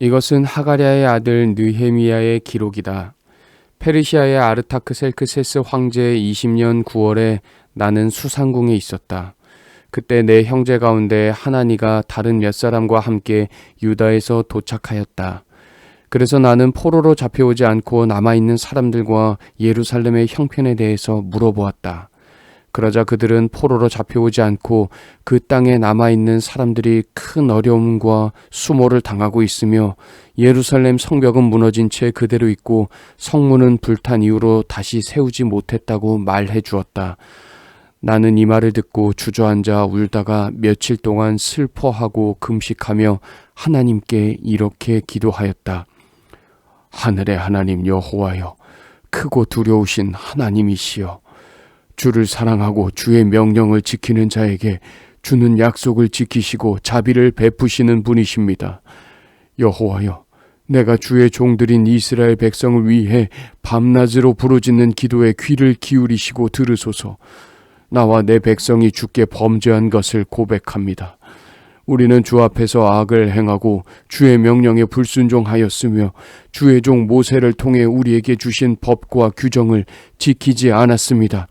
이것은 하가랴의 아들 느헤미야의 기록이다. 페르시아의 아르타크셀크세스 황제의 20년 9월에 나는 수상궁에 있었다. 그때 내 형제 가운데 하나니가 다른 몇 사람과 함께 유다에서 도착하였다. 그래서 나는 포로로 잡혀오지 않고 남아있는 사람들과 예루살렘의 형편에 대해서 물어보았다. 그러자 그들은 포로로 잡혀오지 않고 그 땅에 남아있는 사람들이 큰 어려움과 수모를 당하고 있으며 예루살렘 성벽은 무너진 채 그대로 있고 성문은 불탄 이후로 다시 세우지 못했다고 말해 주었다. 나는 이 말을 듣고 주저앉아 울다가 며칠 동안 슬퍼하고 금식하며 하나님께 이렇게 기도하였다. 하늘의 하나님 여호와여, 크고 두려우신 하나님이시여, 주를 사랑하고 주의 명령을 지키는 자에게 주는 약속을 지키시고 자비를 베푸시는 분이십니다. 여호와여, 내가 주의 종들인 이스라엘 백성을 위해 밤낮으로 부르짖는 기도에 귀를 기울이시고 들으소서. 나와 내 백성이 주께 범죄한 것을 고백합니다. 우리는 주 앞에서 악을 행하고 주의 명령에 불순종하였으며 주의 종 모세를 통해 우리에게 주신 법과 규정을 지키지 않았습니다.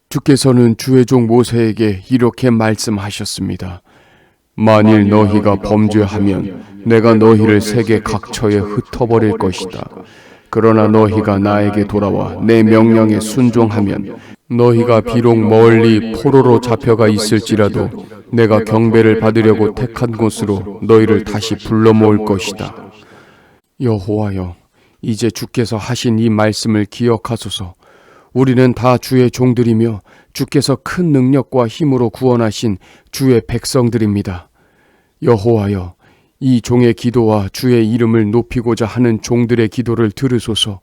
주께서는 주의 종 모세에게 이렇게 말씀하셨습니다. 만일 너희가 범죄하면 내가 너희를 세계 각처에 흩어버릴 것이다. 그러나 너희가 나에게 돌아와 내 명령에 순종하면 너희가 비록 멀리 포로로 잡혀가 있을지라도 내가 경배를 받으려고 택한 곳으로 너희를 다시 불러 모을 것이다. 여호와여, 이제 주께서 하신 이 말씀을 기억하소서. 우리는 다 주의 종들이며 주께서 큰 능력과 힘으로 구원하신 주의 백성들입니다. 여호와여, 이 종의 기도와 주의 이름을 높이고자 하는 종들의 기도를 들으소서.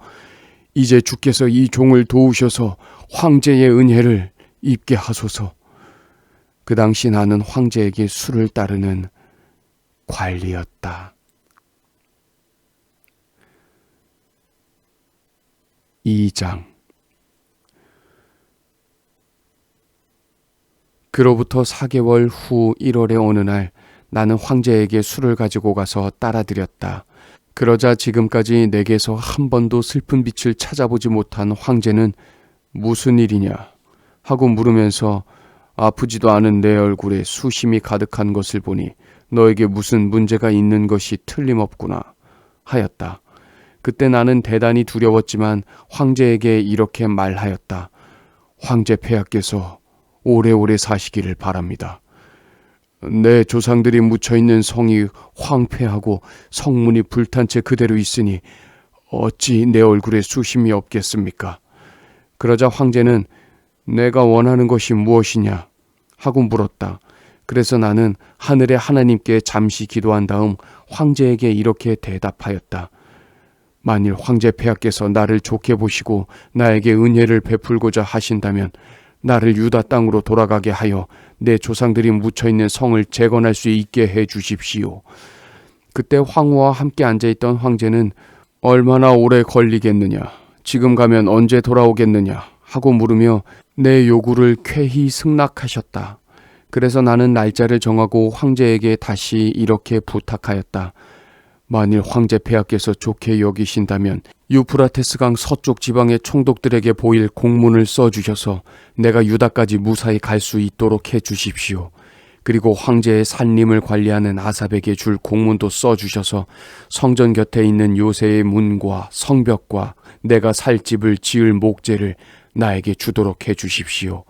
이제 주께서 이 종을 도우셔서 황제의 은혜를 입게 하소서. 그 당시 나는 황제에게 수를 따르는 관리였다. 2장. 그로부터 4개월 후 1월의 어느 날 나는 황제에게 술을 가지고 가서 따라드렸다. 그러자 지금까지 내게서 한 번도 슬픈 빛을 찾아보지 못한 황제는 무슨 일이냐 하고 물으면서 아프지도 않은 내 얼굴에 수심이 가득한 것을 보니 너에게 무슨 문제가 있는 것이 틀림없구나 하였다. 그때 나는 대단히 두려웠지만 황제에게 이렇게 말하였다. 황제 폐하께서 오래오래 사시기를 바랍니다. 내 조상들이 묻혀있는 성이 황폐하고 성문이 불탄 채 그대로 있으니 어찌 내 얼굴에 수심이 없겠습니까? 그러자 황제는 내가 원하는 것이 무엇이냐 하고 물었다. 그래서 나는 하늘의 하나님께 잠시 기도한 다음 황제에게 이렇게 대답하였다. 만일 황제 폐하께서 나를 좋게 보시고 나에게 은혜를 베풀고자 하신다면 나를 유다 땅으로 돌아가게 하여 내 조상들이 묻혀있는 성을 재건할 수 있게 해 주십시오. 그때 황후와 함께 앉아있던 황제는 얼마나 오래 걸리겠느냐, 지금 가면 언제 돌아오겠느냐 하고 물으며 내 요구를 쾌히 승낙하셨다. 그래서 나는 날짜를 정하고 황제에게 다시 이렇게 부탁하였다. 만일 황제 폐하께서 좋게 여기신다면 유프라테스강 서쪽 지방의 총독들에게 보일 공문을 써주셔서 내가 유다까지 무사히 갈 수 있도록 해주십시오. 그리고 황제의 산림을 관리하는 아삽에게 줄 공문도 써주셔서 성전 곁에 있는 요새의 문과 성벽과 내가 살 집을 지을 목재를 나에게 주도록 해주십시오.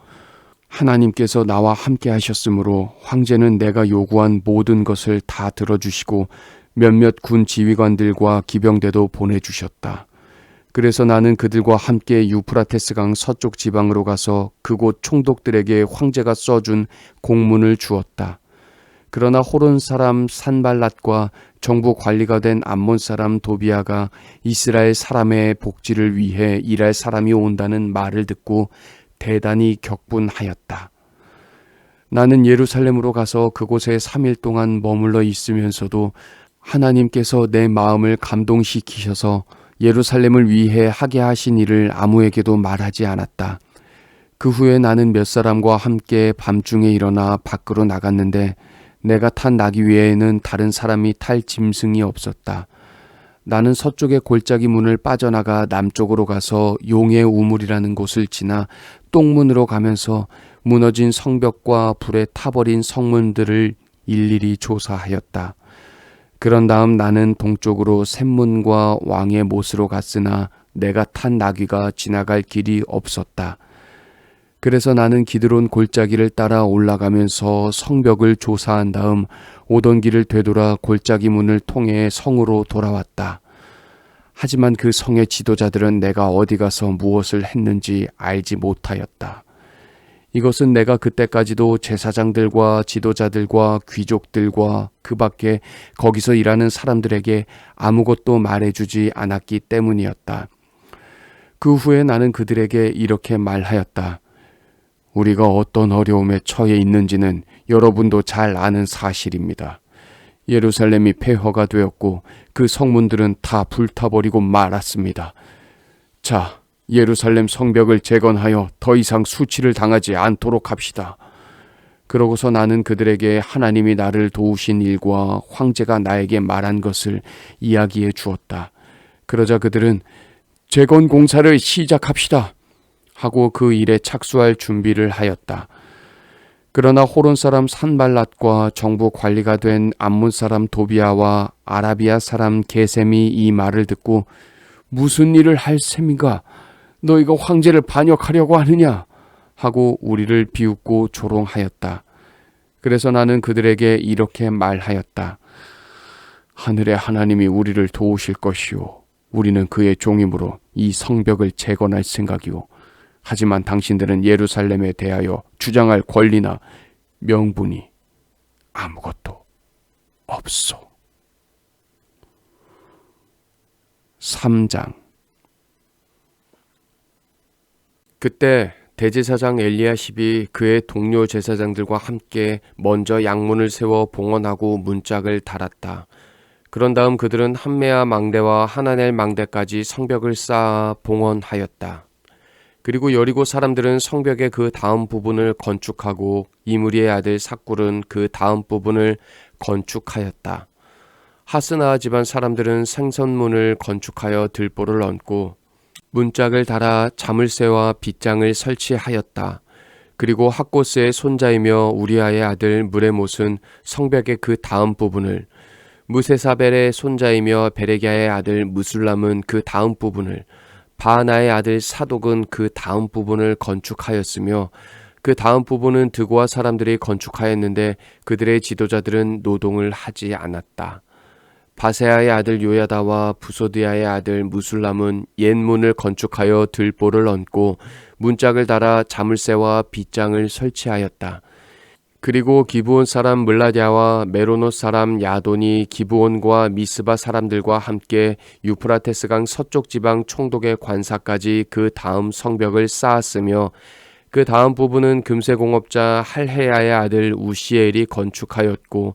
하나님께서 나와 함께 하셨으므로 황제는 내가 요구한 모든 것을 다 들어주시고 몇몇 군 지휘관들과 기병대도 보내주셨다. 그래서 나는 그들과 함께 유프라테스강 서쪽 지방으로 가서 그곳 총독들에게 황제가 써준 공문을 주었다. 그러나 호론 사람 산발랏과 정부 관리가 된 암몬 사람 도비아가 이스라엘 사람의 복지를 위해 일할 사람이 온다는 말을 듣고 대단히 격분하였다. 나는 예루살렘으로 가서 그곳에 3일 동안 머물러 있으면서도 하나님께서 내 마음을 감동시키셔서 예루살렘을 위해 하게 하신 일을 아무에게도 말하지 않았다. 그 후에 나는 몇 사람과 함께 밤중에 일어나 밖으로 나갔는데 내가 탄 나귀 외에는 다른 사람이 탈 짐승이 없었다. 나는 서쪽의 골짜기 문을 빠져나가 남쪽으로 가서 용의 우물이라는 곳을 지나 똥문으로 가면서 무너진 성벽과 불에 타버린 성문들을 일일이 조사하였다. 그런 다음 나는 동쪽으로 샘문과 왕의 못으로 갔으나 내가 탄 나귀가 지나갈 길이 없었다. 그래서 나는 기드론 골짜기를 따라 올라가면서 성벽을 조사한 다음 오던 길을 되돌아 골짜기 문을 통해 성으로 돌아왔다. 하지만 그 성의 지도자들은 내가 어디 가서 무엇을 했는지 알지 못하였다. 이것은 내가 그때까지도 제사장들과 지도자들과 귀족들과 그 밖에 거기서 일하는 사람들에게 아무것도 말해주지 않았기 때문이었다. 그 후에 나는 그들에게 이렇게 말하였다. 우리가 어떤 어려움에 처해 있는지는 여러분도 잘 아는 사실입니다. 예루살렘이 폐허가 되었고 그 성문들은 다 불타버리고 말았습니다. 자, 예루살렘 성벽을 재건하여 더 이상 수치를 당하지 않도록 합시다. 그러고서 나는 그들에게 하나님이 나를 도우신 일과 황제가 나에게 말한 것을 이야기해 주었다. 그러자 그들은 재건 공사를 시작합시다 하고 그 일에 착수할 준비를 하였다. 그러나 호론 사람 산발랏과 정부 관리가 된 암몬 사람 도비아와 아라비아 사람 게셈이 이 말을 듣고 무슨 일을 할 셈인가? 너희가 황제를 반역하려고 하느냐? 하고 우리를 비웃고 조롱하였다. 그래서 나는 그들에게 이렇게 말하였다. 하늘의 하나님이 우리를 도우실 것이요. 우리는 그의 종이므로 이 성벽을 재건할 생각이요. 하지만 당신들은 예루살렘에 대하여 주장할 권리나 명분이 아무것도 없소. 3장. 그때 대제사장 엘리야십이 그의 동료 제사장들과 함께 먼저 양문을 세워 봉헌하고 문짝을 달았다. 그런 다음 그들은 한메아 망대와 하나넬 망대까지 성벽을 쌓아 봉헌하였다. 그리고 여리고 사람들은 성벽의 그 다음 부분을 건축하고 이므리의 아들 삭굴은 그 다음 부분을 건축하였다. 하스나아 집안 사람들은 생선문을 건축하여 들보를 얹고 문짝을 달아 자물쇠와 빗장을 설치하였다. 그리고 학고스의 손자이며 우리아의 아들 무레못은 성벽의 그 다음 부분을, 무세사벨의 손자이며 베레기야의 아들 무술람은 그 다음 부분을, 바하나의 아들 사독은 그 다음 부분을 건축하였으며 그 다음 부분은 드고아 사람들이 건축하였는데 그들의 지도자들은 노동을 하지 않았다. 바세아의 아들 요야다와 부소드야의 아들 무술람은 옛문을 건축하여 들보를 얹고 문짝을 달아 자물쇠와 빗장을 설치하였다. 그리고 기브온 사람 물라디아와 메로노 사람 야돈이 기브온과 미스바 사람들과 함께 유프라테스강 서쪽 지방 총독의 관사까지 그 다음 성벽을 쌓았으며 그 다음 부분은 금세공업자 할헤야의 아들 우시엘이 건축하였고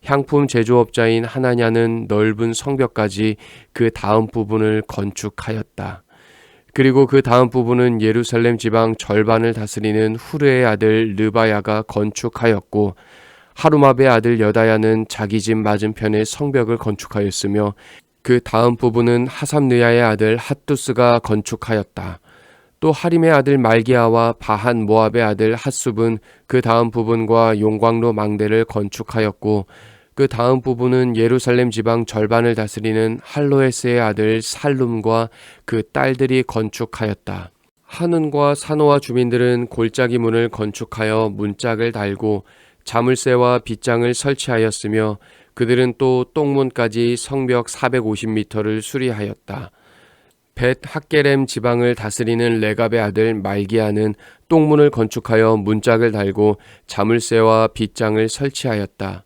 향품 제조업자인 하나냐는 넓은 성벽까지 그 다음 부분을 건축하였다. 그리고 그 다음 부분은 예루살렘 지방 절반을 다스리는 후르의 아들 르바야가 건축하였고 하루마베의 아들 여다야는 자기 집 맞은편에 성벽을 건축하였으며 그 다음 부분은 하삼느야의 아들 핫두스가 건축하였다. 또 하림의 아들 말기야와 바한 모압의 아들 핫숲은 그 다음 부분과 용광로 망대를 건축하였고 그 다음 부분은 예루살렘 지방 절반을 다스리는 할로에스의 아들 살룸과 그 딸들이 건축하였다. 하눈과 사노아 주민들은 골짜기 문을 건축하여 문짝을 달고 자물쇠와 빗장을 설치하였으며 그들은 또 똥문까지 성벽 450m를 수리하였다. 벳 학게렘 지방을 다스리는 레갑의 아들 말기야는 똥문을 건축하여 문짝을 달고 자물쇠와 빗장을 설치하였다.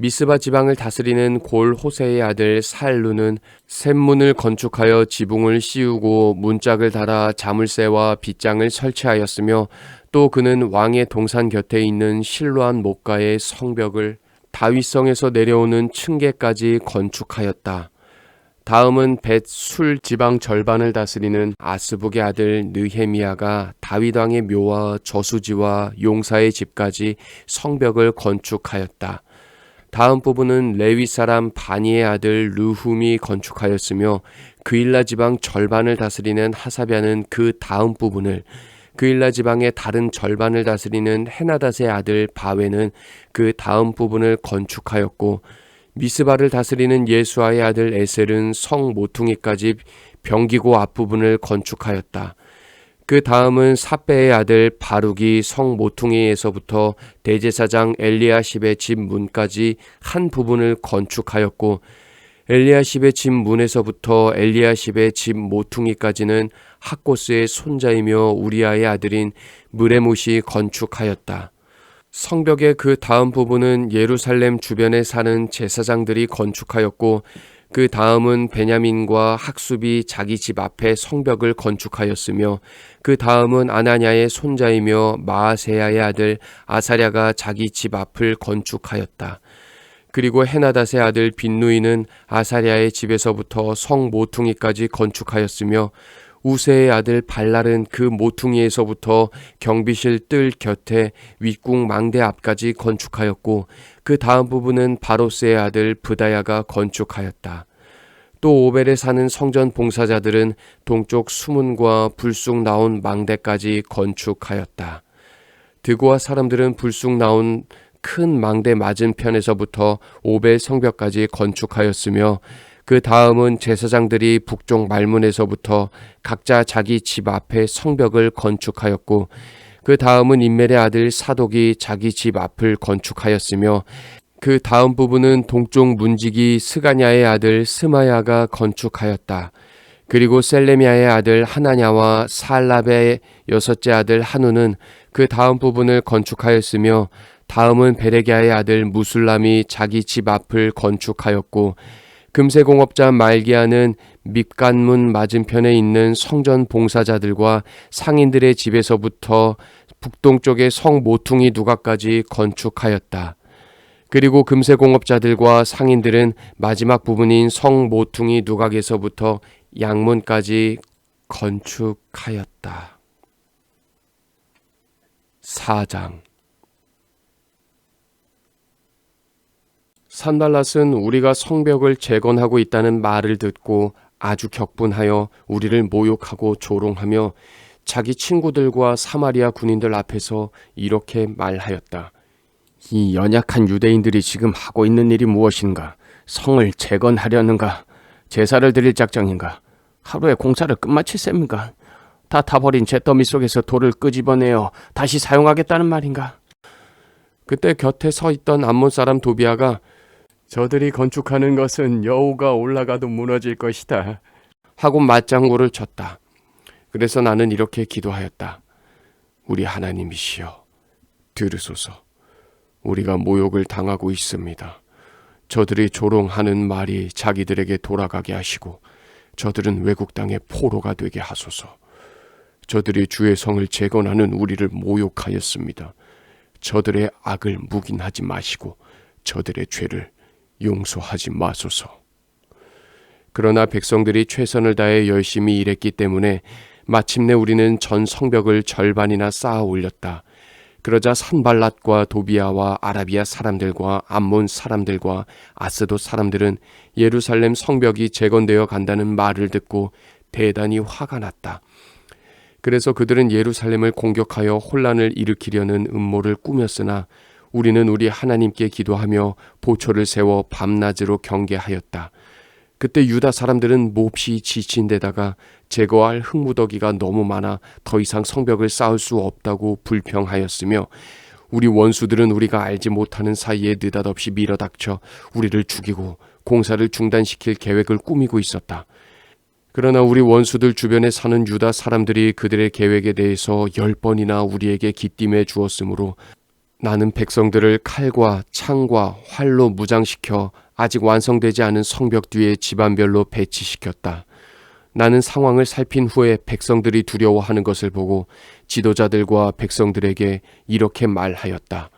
미스바 지방을 다스리는 골 호세의 아들 살루는 샘문을 건축하여 지붕을 씌우고 문짝을 달아 자물쇠와 빗장을 설치하였으며 또 그는 왕의 동산 곁에 있는 실로안 목가의 성벽을 다윗성에서 내려오는 층계까지 건축하였다. 다음은 벳술 지방 절반을 다스리는 아스북의 아들 느헤미야가 다윗 왕의 묘와 저수지와 용사의 집까지 성벽을 건축하였다. 다음 부분은 레위 사람 바니의 아들 르훔이 건축하였으며 그일라 지방 절반을 다스리는 하사랴는 그 다음 부분을, 그일라 지방의 다른 절반을 다스리는 헤나닷의 아들 바웨는 그 다음 부분을 건축하였고, 미스바를 다스리는 예수아의 아들 에셀은 성 모퉁이까지 병기고 앞부분을 건축하였다. 그 다음은 삿배의 아들 바룩이 성 모퉁이에서부터 대제사장 엘리야십의 집 문까지 한 부분을 건축하였고, 엘리야십의 집 문에서부터 엘리야십의 집 모퉁이까지는 학고스의 손자이며 우리아의 아들인 무레못이 건축하였다. 성벽의 그 다음 부분은 예루살렘 주변에 사는 제사장들이 건축하였고, 그 다음은 베냐민과 학수비 자기 집 앞에 성벽을 건축하였으며, 그 다음은 아나냐의 손자이며 마아세야의 아들 아사랴가 자기 집 앞을 건축하였다. 그리고 헤나닷의 아들 빈누이는 아사랴의 집에서부터 성 모퉁이까지 건축하였으며, 우세의 아들 발랄은 그 모퉁이에서부터 경비실 뜰 곁에 윗궁 망대 앞까지 건축하였고, 그 다음 부분은 바로스의 아들 브다야가 건축하였다. 또 오벨에 사는 성전 봉사자들은 동쪽 수문과 불쑥 나온 망대까지 건축하였다. 드고아 사람들은 불쑥 나온 큰 망대 맞은편에서부터 오벨 성벽까지 건축하였으며, 그 다음은 제사장들이 북쪽 말문에서부터 각자 자기 집 앞에 성벽을 건축하였고, 그 다음은 임멜의 아들 사독이 자기 집 앞을 건축하였으며, 그 다음 부분은 동쪽 문지기 스가냐의 아들 스마야가 건축하였다. 그리고 셀레미야의 아들 하나냐와 살랍의 여섯째 아들 한우는 그 다음 부분을 건축하였으며, 다음은 베레기야의 아들 무술람이 자기 집 앞을 건축하였고, 금세공업자 말기야는 밑간문 맞은편에 있는 성전 봉사자들과 상인들의 집에서부터 북동쪽의 성 모퉁이 누각까지 건축하였다. 그리고 금세공업자들과 상인들은 마지막 부분인 성 모퉁이 누각에서부터 양문까지 건축하였다. 4장. 산발랏은 우리가 성벽을 재건하고 있다는 말을 듣고 아주 격분하여 우리를 모욕하고 조롱하며 자기 친구들과 사마리아 군인들 앞에서 이렇게 말하였다. 이 연약한 유대인들이 지금 하고 있는 일이 무엇인가? 성을 재건하려는가? 제사를 드릴 작정인가? 하루에 공사를 끝마칠 셈인가? 다 타버린 잿더미 속에서 돌을 끄집어내어 다시 사용하겠다는 말인가? 그때 곁에 서 있던 암몬 사람 도비아가 저들이 건축하는 것은 여우가 올라가도 무너질 것이다 하고 맞장구를 쳤다. 그래서 나는 이렇게 기도하였다. 우리 하나님이시여, 들으소서. 우리가 모욕을 당하고 있습니다. 저들이 조롱하는 말이 자기들에게 돌아가게 하시고 저들은 외국 땅의 포로가 되게 하소서. 저들이 주의 성을 재건하는 우리를 모욕하였습니다. 저들의 악을 묵인하지 마시고 저들의 죄를 용서하지 마소서. 그러나 백성들이 최선을 다해 열심히 일했기 때문에 마침내 우리는 전 성벽을 절반이나 쌓아 올렸다. 그러자 산발랏과 도비아와 아라비아 사람들과 암몬 사람들과 아스돗 사람들은 예루살렘 성벽이 재건되어 간다는 말을 듣고 대단히 화가 났다. 그래서 그들은 예루살렘을 공격하여 혼란을 일으키려는 음모를 꾸몄으나 우리는 우리 하나님께 기도하며 보초를 세워 밤낮으로 경계하였다. 그때 유다 사람들은 몹시 지친 데다가 제거할 흙무더기가 너무 많아 더 이상 성벽을 쌓을 수 없다고 불평하였으며, 우리 원수들은 우리가 알지 못하는 사이에 느닷없이 밀어닥쳐 우리를 죽이고 공사를 중단시킬 계획을 꾸미고 있었다. 그러나 우리 원수들 주변에 사는 유다 사람들이 그들의 계획에 대해서 10번이나 우리에게 기띔해 주었으므로 나는 백성들을 칼과 창과 활로 무장시켜 아직 완성되지 않은 성벽 뒤에 집안별로 배치시켰다. 나는 상황을 살핀 후에 백성들이 두려워하는 것을 보고 지도자들과 백성들에게 이렇게 말하였다.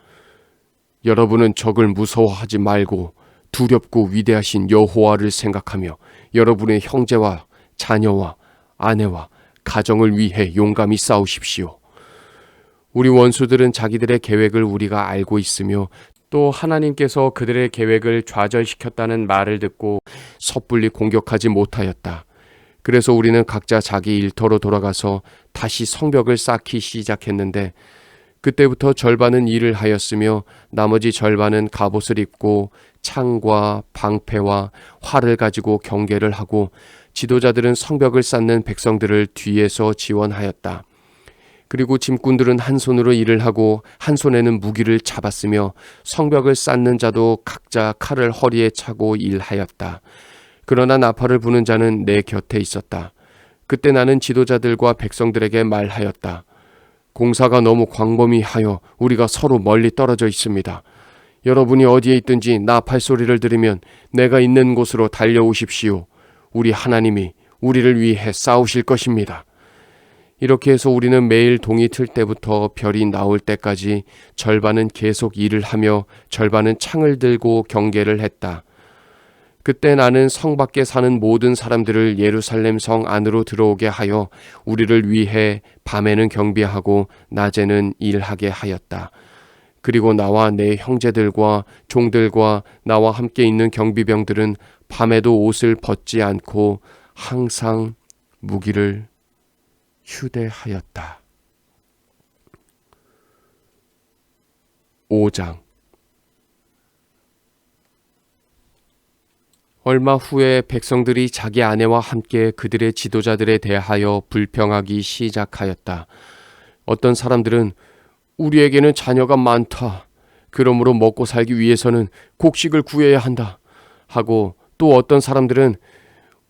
여러분은 적을 무서워하지 말고 두렵고 위대하신 여호와를 생각하며 여러분의 형제와 자녀와 아내와 가정을 위해 용감히 싸우십시오. 우리 원수들은 자기들의 계획을 우리가 알고 있으며 또 하나님께서 그들의 계획을 좌절시켰다는 말을 듣고 섣불리 공격하지 못하였다. 그래서 우리는 각자 자기 일터로 돌아가서 다시 성벽을 쌓기 시작했는데 그때부터 절반은 일을 하였으며 나머지 절반은 갑옷을 입고 창과 방패와 활을 가지고 경계를 하고 지도자들은 성벽을 쌓는 백성들을 뒤에서 지원하였다. 그리고 짐꾼들은 한 손으로 일을 하고 한 손에는 무기를 잡았으며 성벽을 쌓는 자도 각자 칼을 허리에 차고 일하였다. 그러나 나팔을 부는 자는 내 곁에 있었다. 그때 나는 지도자들과 백성들에게 말하였다. 공사가 너무 광범위하여 우리가 서로 멀리 떨어져 있습니다. 여러분이 어디에 있든지 나팔 소리를 들으면 내가 있는 곳으로 달려오십시오. 우리 하나님이 우리를 위해 싸우실 것입니다. 이렇게 해서 우리는 매일 동이 틀 때부터 별이 나올 때까지 절반은 계속 일을 하며 절반은 창을 들고 경계를 했다. 그때 나는 성 밖에 사는 모든 사람들을 예루살렘 성 안으로 들어오게 하여 우리를 위해 밤에는 경비하고 낮에는 일하게 하였다. 그리고 나와 내 형제들과 종들과 나와 함께 있는 경비병들은 밤에도 옷을 벗지 않고 항상 무기를 휴대하였다. 5장. 얼마 후에 백성들이 자기 아내와 함께 그들의 지도자들에 대하여 불평하기 시작하였다. 어떤 사람들은 우리에게는 자녀가 많다. 그러므로 먹고 살기 위해서는 곡식을 구해야 한다. 하고 또 어떤 사람들은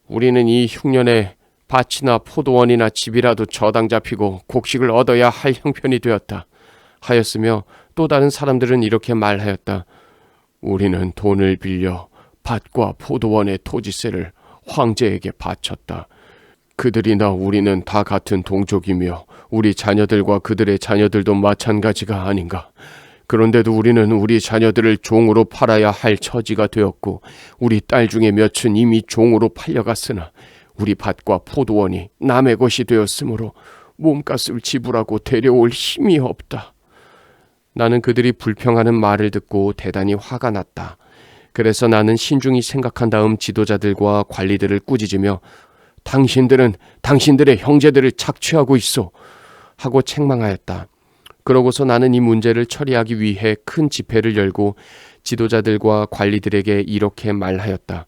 우리는 이 흉년에 밭이나 포도원이나 집이라도 저당 잡히고 곡식을 얻어야 할 형편이 되었다. 하였으며 또 다른 사람들은 이렇게 말하였다. 우리는 돈을 빌려 밭과 포도원의 토지세를 황제에게 바쳤다. 그들이나 우리는 다 같은 동족이며 우리 자녀들과 그들의 자녀들도 마찬가지가 아닌가. 그런데도 우리는 우리 자녀들을 종으로 팔아야 할 처지가 되었고 우리 딸 중에 몇은 이미 종으로 팔려갔으나 우리 밭과 포도원이 남의 것이 되었으므로 몸값을 지불하고 데려올 힘이 없다. 나는 그들이 불평하는 말을 듣고 대단히 화가 났다. 그래서 나는 신중히 생각한 다음 지도자들과 관리들을 꾸짖으며 당신들은 당신들의 형제들을 착취하고 있어 하고 책망하였다. 그러고서 나는 이 문제를 처리하기 위해 큰 집회를 열고 지도자들과 관리들에게 이렇게 말하였다.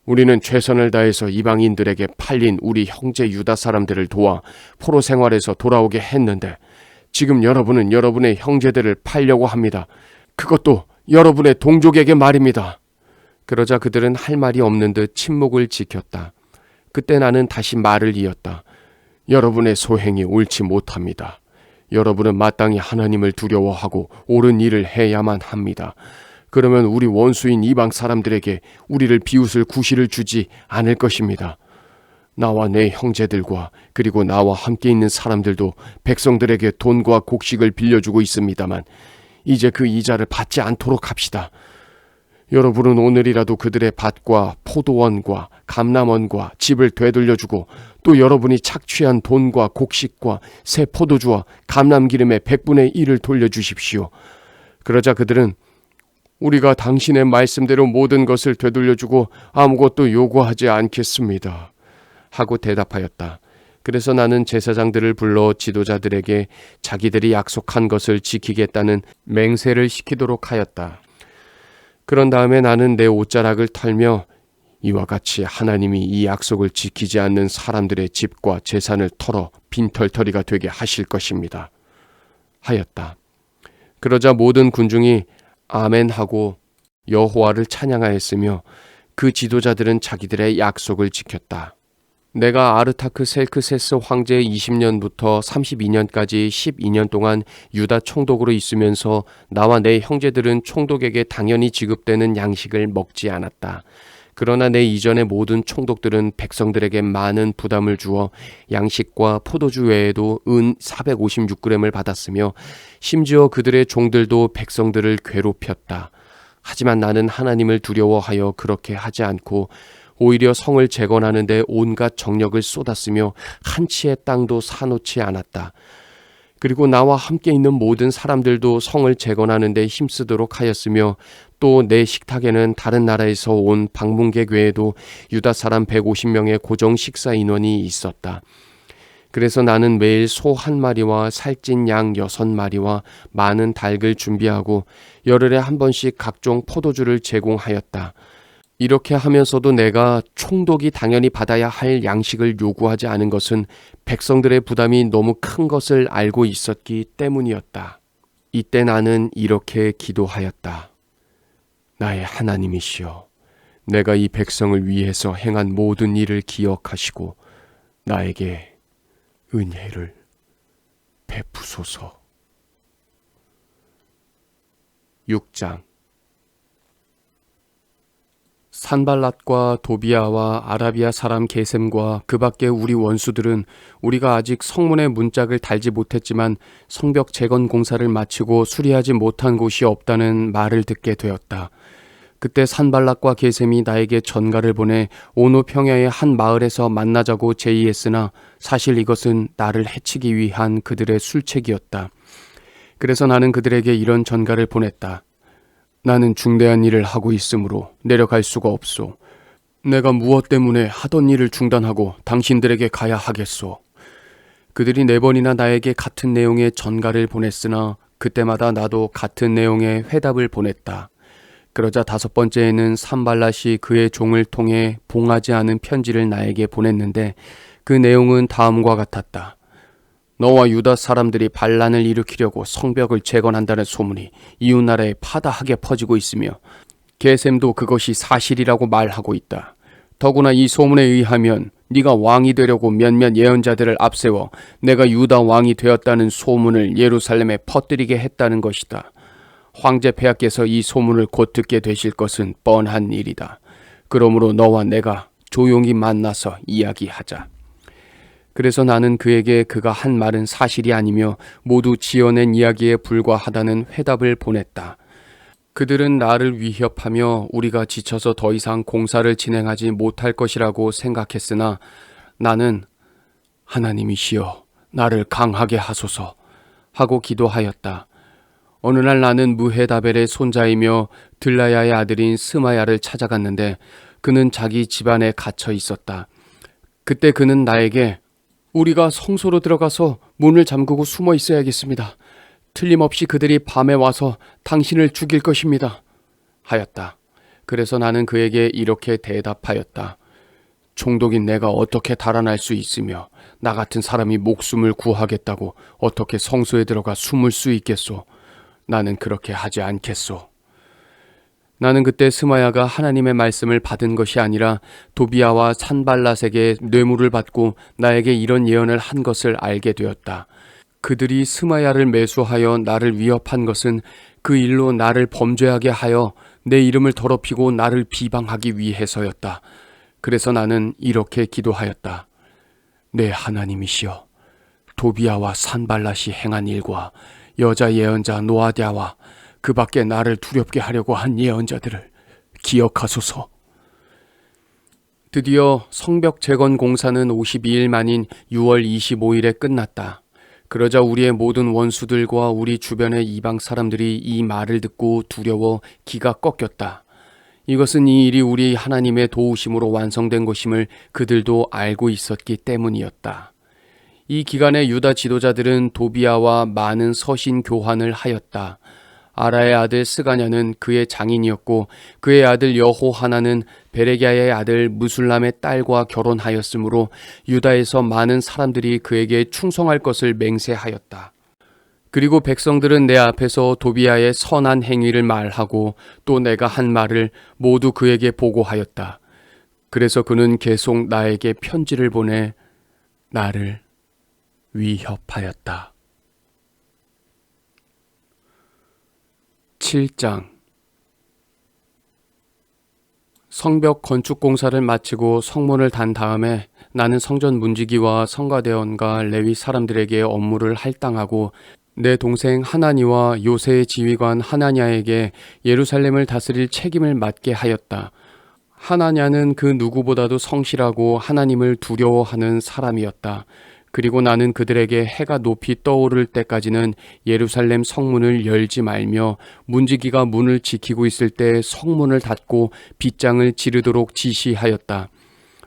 우리는 최선을 다해서 이방인들에게 팔린 우리 형제 유다 사람들을 도와 포로 생활에서 돌아오게 했는데 지금 여러분은 여러분의 형제들을 팔려고 합니다. 그것도 여러분의 동족에게 말입니다. 그러자 그들은 할 말이 없는 듯 침묵을 지켰다. 그때 나는 다시 말을 이었다. 여러분의 소행이 옳지 못합니다. 여러분은 마땅히 하나님을 두려워하고 옳은 일을 해야만 합니다. 그러면 우리 원수인 이방 사람들에게 우리를 비웃을 구실을 주지 않을 것입니다. 나와 내 형제들과 그리고 나와 함께 있는 사람들도 백성들에게 돈과 곡식을 빌려주고 있습니다만 이제 그 이자를 받지 않도록 합시다. 여러분은 오늘이라도 그들의 밭과 포도원과 감람원과 집을 되돌려주고 또 여러분이 착취한 돈과 곡식과 새 포도주와 감람기름의 100분의 1을 돌려주십시오. 그러자 그들은 우리가 당신의 말씀대로 모든 것을 되돌려주고 아무것도 요구하지 않겠습니다. 하고 대답하였다. 그래서 나는 제사장들을 불러 지도자들에게 자기들이 약속한 것을 지키겠다는 맹세를 시키도록 하였다. 그런 다음에 나는 내 옷자락을 털며 이와 같이 하나님이 이 약속을 지키지 않는 사람들의 집과 재산을 털어 빈털터리가 되게 하실 것입니다. 하였다. 그러자 모든 군중이 아멘하고 여호와를 찬양하였으며 그 지도자들은 자기들의 약속을 지켰다. 내가 아르타크셀크세스 황제 20년부터 32년까지 12년 동안 유다 총독으로 있으면서 나와 내 형제들은 총독에게 당연히 지급되는 양식을 먹지 않았다. 그러나 내 이전의 모든 총독들은 백성들에게 많은 부담을 주어 양식과 포도주 외에도 은 456g을 받았으며 심지어 그들의 종들도 백성들을 괴롭혔다. 하지만 나는 하나님을 두려워하여 그렇게 하지 않고 오히려 성을 재건하는 데 온갖 정력을 쏟았으며 한 치의 땅도 사놓지 않았다. 그리고 나와 함께 있는 모든 사람들도 성을 재건하는 데 힘쓰도록 하였으며 또 내 식탁에는 다른 나라에서 온 방문객 외에도 유다 사람 150명의 고정 식사 인원이 있었다. 그래서 나는 매일 소 한 마리와 살찐 양 6마리와 많은 닭을 준비하고 열흘에 한 번씩 각종 포도주를 제공하였다. 이렇게 하면서도 내가 총독이 당연히 받아야 할 양식을 요구하지 않은 것은 백성들의 부담이 너무 큰 것을 알고 있었기 때문이었다. 이때 나는 이렇게 기도하였다. 나의 하나님이시여, 내가 이 백성을 위해서 행한 모든 일을 기억하시고 나에게 은혜를 베푸소서. 6장. 산발랏과 도비아와 아라비아 사람 게셈과 그 밖에 우리 원수들은 우리가 아직 성문의 문짝을 달지 못했지만 성벽 재건 공사를 마치고 수리하지 못한 곳이 없다는 말을 듣게 되었다. 그때 산발랏과 게셈이 나에게 전가를 보내 오노 평야의 한 마을에서 만나자고 제의했으나 사실 이것은 나를 해치기 위한 그들의 술책이었다. 그래서 나는 그들에게 이런 전가를 보냈다. 나는 중대한 일을 하고 있으므로 내려갈 수가 없소. 내가 무엇 때문에 하던 일을 중단하고 당신들에게 가야 하겠소. 그들이 4번이나 나에게 같은 내용의 전가를 보냈으나 그때마다 나도 같은 내용의 회답을 보냈다. 그러자 5번째에는 산발랏이 그의 종을 통해 봉하지 않은 편지를 나에게 보냈는데 그 내용은 다음과 같았다. 너와 유다 사람들이 반란을 일으키려고 성벽을 재건한다는 소문이 이웃나라에 파다하게 퍼지고 있으며 게셈도 그것이 사실이라고 말하고 있다. 더구나 이 소문에 의하면 네가 왕이 되려고 몇몇 예언자들을 앞세워 내가 유다 왕이 되었다는 소문을 예루살렘에 퍼뜨리게 했다는 것이다. 황제 폐하께서 이 소문을 곧 듣게 되실 것은 뻔한 일이다. 그러므로 너와 내가 조용히 만나서 이야기하자. 그래서 나는 그에게 그가 한 말은 사실이 아니며 모두 지어낸 이야기에 불과하다는 회답을 보냈다. 그들은 나를 위협하며 우리가 지쳐서 더 이상 공사를 진행하지 못할 것이라고 생각했으나 나는 하나님이시여 나를 강하게 하소서 하고 기도하였다. 어느 날 나는 무헤다벨의 손자이며 들라야의 아들인 스마야를 찾아갔는데 그는 자기 집안에 갇혀 있었다. 그때 그는 나에게 우리가 성소로 들어가서 문을 잠그고 숨어 있어야겠습니다. 틀림없이 그들이 밤에 와서 당신을 죽일 것입니다. 하였다. 그래서 나는 그에게 이렇게 대답하였다. 총독인 내가 어떻게 달아날 수 있으며 나 같은 사람이 목숨을 구하겠다고 어떻게 성소에 들어가 숨을 수 있겠소. 나는 그렇게 하지 않겠소. 나는 그때 스마야가 하나님의 말씀을 받은 것이 아니라 도비아와 산발랏에게 뇌물을 받고 나에게 이런 예언을 한 것을 알게 되었다. 그들이 스마야를 매수하여 나를 위협한 것은 그 일로 나를 범죄하게 하여 내 이름을 더럽히고 나를 비방하기 위해서였다. 그래서 나는 이렇게 기도하였다. 내 하나님이시여, 도비아와 산발랏이 행한 일과 여자 예언자 노아디아와 그 밖에 나를 두렵게 하려고 한 예언자들을 기억하소서. 드디어 성벽 재건 공사는 52일 만인 6월 25일에 끝났다. 그러자 우리의 모든 원수들과 우리 주변의 이방 사람들이 이 말을 듣고 두려워 기가 꺾였다. 이것은 이 일이 우리 하나님의 도우심으로 완성된 것임을 그들도 알고 있었기 때문이었다. 이 기간에 유다 지도자들은 도비아와 많은 서신 교환을 하였다. 아라의 아들 스가냐는 그의 장인이었고 그의 아들 여호하나는 베레기야의 아들 무술람의 딸과 결혼하였으므로 유다에서 많은 사람들이 그에게 충성할 것을 맹세하였다. 그리고 백성들은 내 앞에서 도비아의 선한 행위를 말하고 또 내가 한 말을 모두 그에게 보고하였다. 그래서 그는 계속 나에게 편지를 보내 나를 위협하였다. 7장. 성벽 건축 공사를 마치고 성문을 단 다음에 나는 성전 문지기와 성가대원과 레위 사람들에게 업무를 할당하고 내 동생 하나니와 요새의 지휘관 하나냐에게 예루살렘을 다스릴 책임을 맡게 하였다. 하나냐는 그 누구보다도 성실하고 하나님을 두려워하는 사람이었다. 그리고 나는 그들에게 해가 높이 떠오를 때까지는 예루살렘 성문을 열지 말며 문지기가 문을 지키고 있을 때 성문을 닫고 빗장을 지르도록 지시하였다.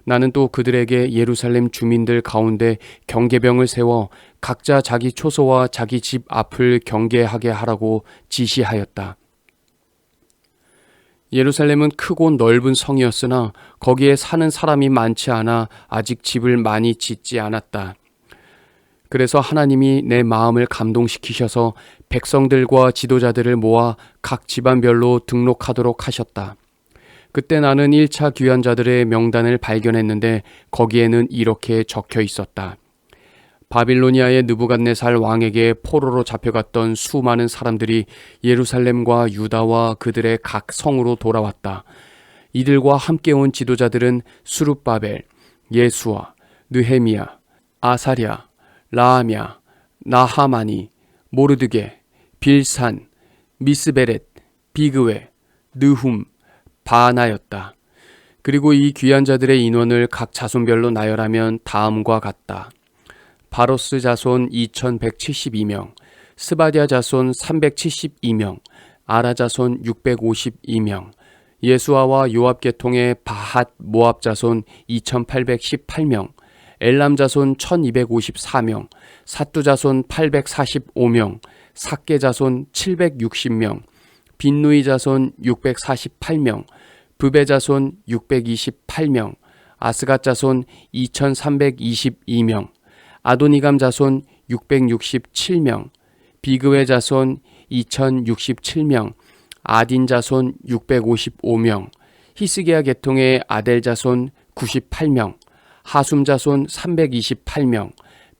나는 또 그들에게 예루살렘 주민들 가운데 경계병을 세워 각자 자기 초소와 자기 집 앞을 경계하게 하라고 지시하였다. 예루살렘은 크고 넓은 성이었으나 거기에 사는 사람이 많지 않아 아직 집을 많이 짓지 않았다. 그래서 하나님이 내 마음을 감동시키셔서 백성들과 지도자들을 모아 각 집안별로 등록하도록 하셨다. 그때 나는 1차 귀환자들의 명단을 발견했는데 거기에는 이렇게 적혀 있었다. 바빌로니아의 느부갓네살 왕에게 포로로 잡혀갔던 수많은 사람들이 예루살렘과 유다와 그들의 각 성으로 돌아왔다. 이들과 함께 온 지도자들은 수룹바벨, 예수아, 느헤미야, 아사랴, 라하냐, 나하마니, 모르드게, 빌산, 미스베렛, 비그웨, 느훔, 바나였다. 그리고 이 귀한 자들의 인원을 각 자손별로 나열하면 다음과 같다. 바로스 자손 2172명, 스바디아 자손 372명, 아라 자손 652명, 예수아와 요압 계통의 바핫 모압 자손 2818명, 엘람 자손 1254명, 사뚜 자손 845명, 삭게 자손 760명, 빈누이 자손 648명, 브베 자손 628명, 아스갓 자손 2322명, 아도니감 자손 667명, 비그웨 자손 2067명, 아딘 자손 655명, 히스기야 계통의 아델 자손 98명, 하숨 자손 328명,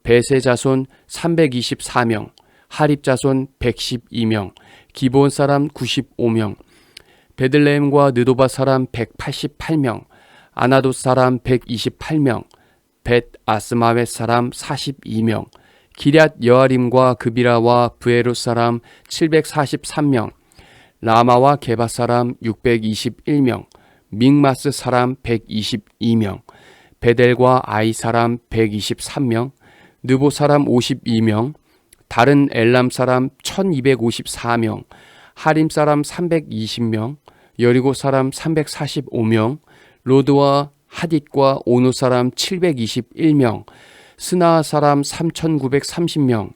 베세 자손 324명, 하립 자손 112명, 기브온 사람 95명, 베들레헴과 느도바 사람 188명, 아나돗 사람 128명, 벳 아스마웻 사람 42명, 기럇 여아림과 그비라와 브에롯 사람 743명, 라마와 게바 사람 621명, 믹마스 사람 122명, 베델과 아이 사람 123명, 느보 사람 52명, 다른 엘람 사람 1254명, 하림 사람 320명, 여리고 사람 345명, 로드와 하딧과 오노 사람 721명, 스나아 사람 3930명,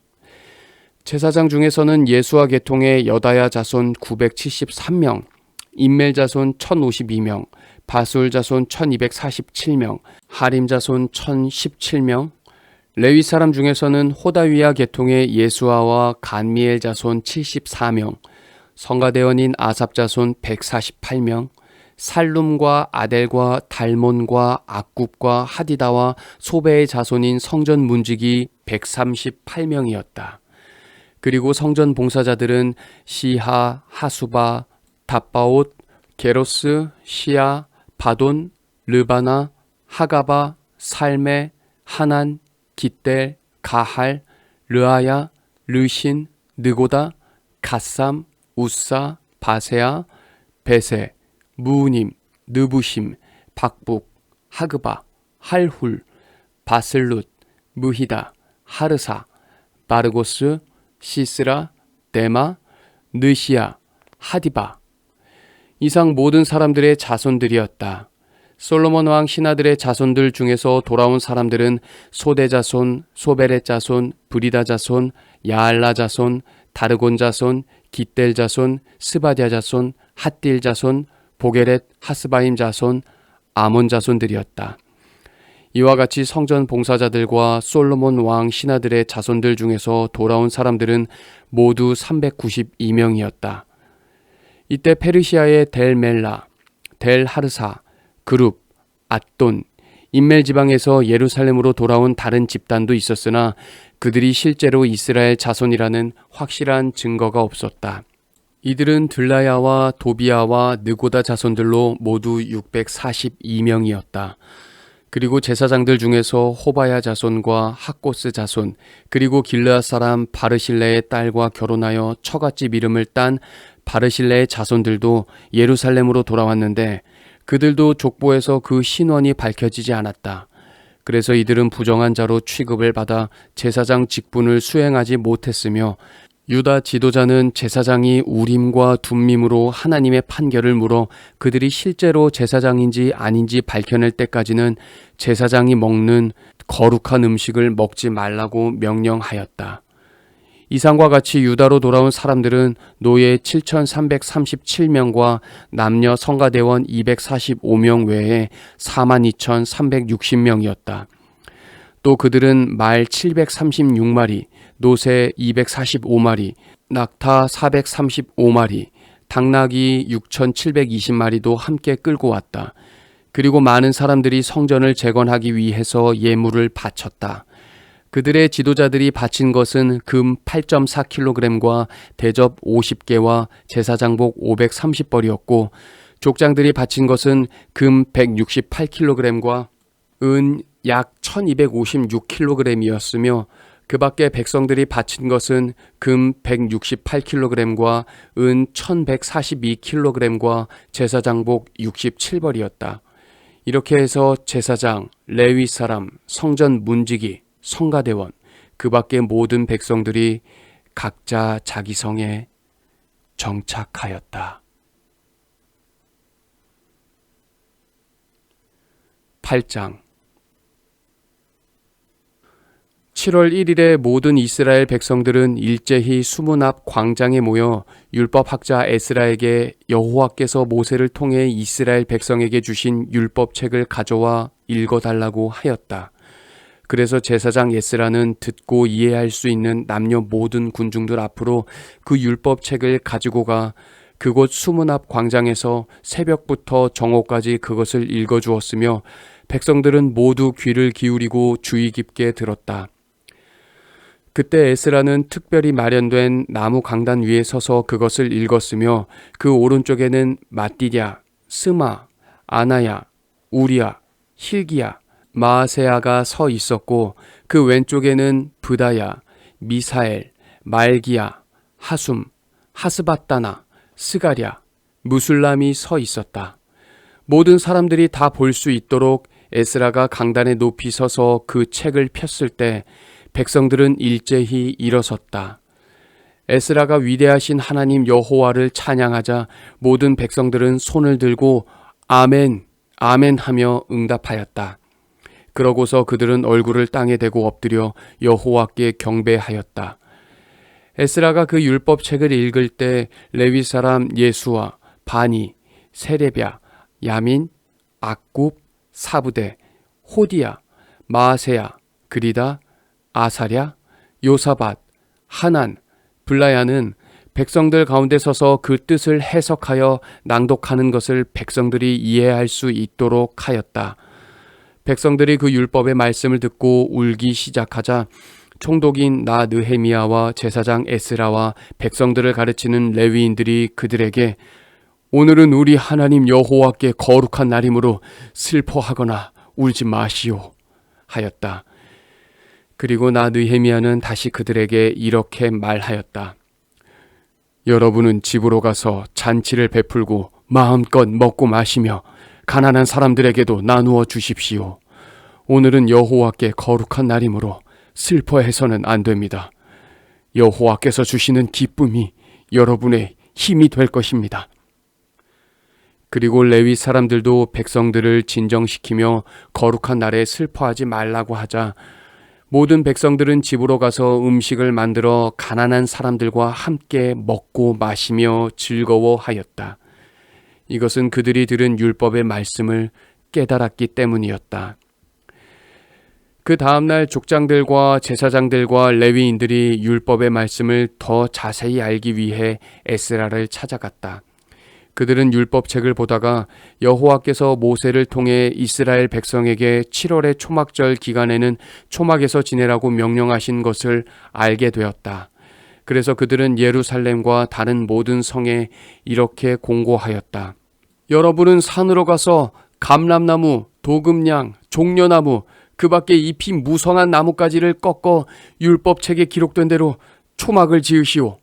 제사장 중에서는 예수아 계통의 여다야 자손 973명, 인멜 자손 1052명, 바술 자손 1247명, 하림 자손 1017명, 레위 사람 중에서는 호다위야 계통의 예수아와 간미엘 자손 74명, 성가대원인 아삽 자손 148명, 살룸과 아델과 달몬과 악굽과 하디다와 소베의 자손인 성전 문지기 138명이었다. 그리고 성전 봉사자들은 시하, 하수바, 답바옷, 게로스, 시아, 바돈, 르바나, 하가바, 살메, 하난, 깃델, 가할, 르아야, 르신, 느고다, 갓삼, 우사, 바세아, 베세, 무우님, 느부심, 박북, 하그바, 할훌, 바슬룻, 무히다, 하르사, 바르고스, 시스라, 데마, 느시아, 하디바. 이상 모든 사람들의 자손들이었다. 솔로몬 왕 신하들의 자손들 중에서 돌아온 사람들은 소대 자손, 소베렛 자손, 브리다 자손, 야알라 자손, 다르곤 자손, 깃델 자손, 스바디아 자손, 핫딜 자손, 보게렛, 하스바임 자손, 아몬 자손들이었다. 이와 같이 성전 봉사자들과 솔로몬 왕 신하들의 자손들 중에서 돌아온 사람들은 모두 392명이었다. 이때 페르시아의 델 멜라, 델 하르사, 그룹, 앗돈, 인멜 지방에서 예루살렘으로 돌아온 다른 집단도 있었으나 그들이 실제로 이스라엘 자손이라는 확실한 증거가 없었다. 이들은 들라야와 도비아와 느고다 자손들로 모두 642명이었다. 그리고 제사장들 중에서 호바야 자손과 학고스 자손, 그리고 길르앗 사람 바르실레의 딸과 결혼하여 처갓집 이름을 딴 바르실레의 자손들도 예루살렘으로 돌아왔는데 그들도 족보에서 그 신원이 밝혀지지 않았다. 그래서 이들은 부정한 자로 취급을 받아 제사장 직분을 수행하지 못했으며 유다 지도자는 제사장이 우림과 둠밈으로 하나님의 판결을 물어 그들이 실제로 제사장인지 아닌지 밝혀낼 때까지는 제사장이 먹는 거룩한 음식을 먹지 말라고 명령하였다. 이상과 같이 유다로 돌아온 사람들은 노예 7,337명과 남녀 성가대원 245명 외에 42,360명이었다. 또 그들은 말 736마리, 노새 245마리, 낙타 435마리, 당나귀 6,720마리도 함께 끌고 왔다. 그리고 많은 사람들이 성전을 재건하기 위해서 예물을 바쳤다. 그들의 지도자들이 바친 것은 금 8.4kg과 대접 50개와 제사장복 530벌이었고 족장들이 바친 것은 금 168kg과 은 약 1256kg이었으며 그 밖에 백성들이 바친 것은 금 168kg과 은 1142kg과 제사장복 67벌이었다. 이렇게 해서 제사장, 레위 사람, 성전 문지기, 성가대원, 그 밖의 모든 백성들이 각자 자기 성에 정착하였다. 8장 7월 1일에 모든 이스라엘 백성들은 일제히 수문 앞 광장에 모여 율법학자 에스라에게 여호와께서 모세를 통해 이스라엘 백성에게 주신 율법책을 가져와 읽어달라고 하였다. 그래서 제사장 에스라는 듣고 이해할 수 있는 남녀 모든 군중들 앞으로 그 율법책을 가지고 가 그곳 수문 앞 광장에서 새벽부터 정오까지 그것을 읽어주었으며 백성들은 모두 귀를 기울이고 주의 깊게 들었다. 그때 에스라는 특별히 마련된 나무 강단 위에 서서 그것을 읽었으며 그 오른쪽에는 마띠랴, 스마, 아나야, 우리야, 힐기야, 마아세야가 서 있었고 그 왼쪽에는 브다야, 미사엘, 말기야, 하숨, 하스바따나, 스가랴, 무술람이 서 있었다. 모든 사람들이 다 볼 수 있도록 에스라가 강단에 높이 서서 그 책을 폈을 때 백성들은 일제히 일어섰다. 에스라가 위대하신 하나님 여호와를 찬양하자 모든 백성들은 손을 들고 아멘, 아멘 하며 응답하였다. 그러고서 그들은 얼굴을 땅에 대고 엎드려 여호와께 경배하였다. 에스라가 그 율법책을 읽을 때 레위 사람 예수와 바니, 세레랴, 야민, 악굽, 사부대, 호디야, 마아세야, 그리다, 아사랴, 요사밧, 하난, 블라야는 백성들 가운데 서서 그 뜻을 해석하여 낭독하는 것을 백성들이 이해할 수 있도록 하였다. 백성들이 그 율법의 말씀을 듣고 울기 시작하자 총독인 나 느헤미야와 제사장 에스라와 백성들을 가르치는 레위인들이 그들에게 오늘은 우리 하나님 여호와께 거룩한 날이므로 슬퍼하거나 울지 마시오 하였다. 그리고 나 느헤미야는 다시 그들에게 이렇게 말하였다. 여러분은 집으로 가서 잔치를 베풀고 마음껏 먹고 마시며 가난한 사람들에게도 나누어 주십시오. 오늘은 여호와께 거룩한 날이므로 슬퍼해서는 안 됩니다. 여호와께서 주시는 기쁨이 여러분의 힘이 될 것입니다. 그리고 레위 사람들도 백성들을 진정시키며 거룩한 날에 슬퍼하지 말라고 하자 모든 백성들은 집으로 가서 음식을 만들어 가난한 사람들과 함께 먹고 마시며 즐거워하였다. 이것은 그들이 들은 율법의 말씀을 깨달았기 때문이었다. 그 다음날 족장들과 제사장들과 레위인들이 율법의 말씀을 더 자세히 알기 위해 에스라를 찾아갔다. 그들은 율법책을 보다가 여호와께서 모세를 통해 이스라엘 백성에게 7월의 초막절 기간에는 초막에서 지내라고 명령하신 것을 알게 되었다. 그래서 그들은 예루살렘과 다른 모든 성에 이렇게 공고하였다. 여러분은 산으로 가서 감람나무, 도금냥, 종려나무, 그 밖에 잎이 무성한 나뭇가지를 꺾어 율법책에 기록된 대로 초막을 지으시오.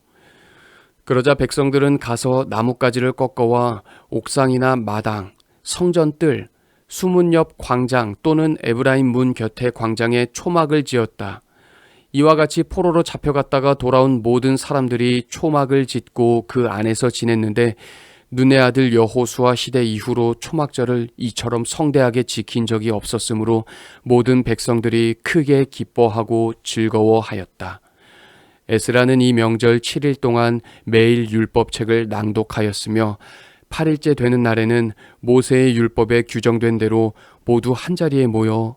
그러자 백성들은 가서 나뭇가지를 꺾어와 옥상이나 마당, 성전 뜰, 수문 옆 광장 또는 에브라임 문 곁에 광장에 초막을 지었다. 이와 같이 포로로 잡혀갔다가 돌아온 모든 사람들이 초막을 짓고 그 안에서 지냈는데 눈의 아들 여호수아 시대 이후로 초막절을 이처럼 성대하게 지킨 적이 없었으므로 모든 백성들이 크게 기뻐하고 즐거워하였다. 에스라는 이 명절 7일 동안 매일 율법책을 낭독하였으며 8일째 되는 날에는 모세의 율법에 규정된 대로 모두 한자리에 모여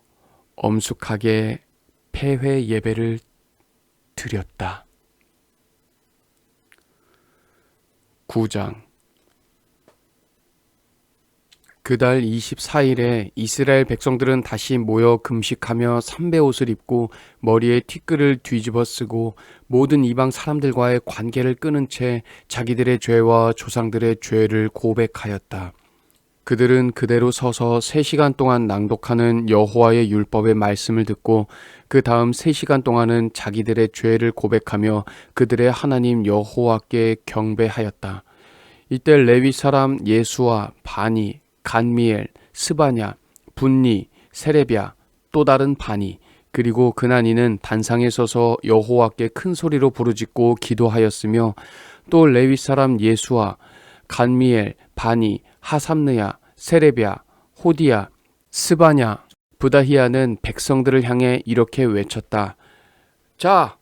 엄숙하게 폐회 예배를 드렸다. 9장. 그달 24일에 이스라엘 백성들은 다시 모여 금식하며 삼배옷을 입고 머리에 티끌을 뒤집어 쓰고 모든 이방 사람들과의 관계를 끊은 채 자기들의 죄와 조상들의 죄를 고백하였다. 그들은 그대로 서서 3시간 동안 낭독하는 여호와의 율법의 말씀을 듣고 그 다음 3시간 동안은 자기들의 죄를 고백하며 그들의 하나님 여호와께 경배하였다. 이때 레위 사람 예수와 바니, 간미엘, 스바냐, 분니, 세레비야, 또 다른 바니, 그리고 그나니는 단상에 서서 여호와께 큰 소리로 부르짖고 기도하였으며 또 레위 사람 예수와 간미엘, 바니, 하삼느야, 세레비야, 호디야, 스바냐, 부다히야는 백성들을 향해 이렇게 외쳤다. 자,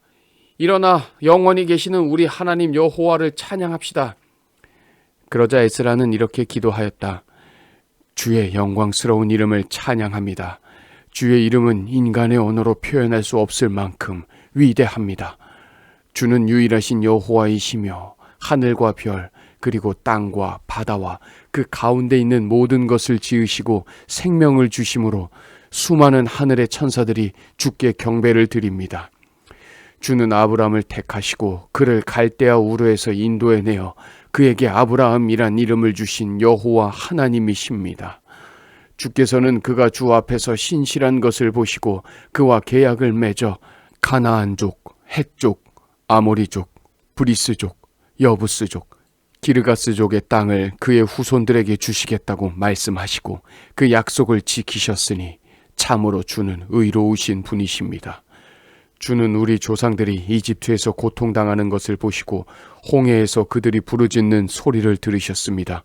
일어나 영원히 계시는 우리 하나님 여호와를 찬양합시다. 그러자 에스라는 이렇게 기도하였다. 주의 영광스러운 이름을 찬양합니다. 주의 이름은 인간의 언어로 표현할 수 없을 만큼 위대합니다. 주는 유일하신 여호와이시며 하늘과 별 그리고 땅과 바다와 그 가운데 있는 모든 것을 지으시고 생명을 주심으로 수많은 하늘의 천사들이 주께 경배를 드립니다. 주는 아브라함을 택하시고 그를 갈대아 우르에서 인도해내어 그에게 아브라함이란 이름을 주신 여호와 하나님이십니다. 주께서는 그가 주 앞에서 신실한 것을 보시고 그와 계약을 맺어 가나안족, 헷족, 아모리족, 브리스족, 여부스족, 기르가스족의 땅을 그의 후손들에게 주시겠다고 말씀하시고 그 약속을 지키셨으니 참으로 주는 의로우신 분이십니다. 주는 우리 조상들이 이집트에서 고통당하는 것을 보시고 홍해에서 그들이 부르짖는 소리를 들으셨습니다.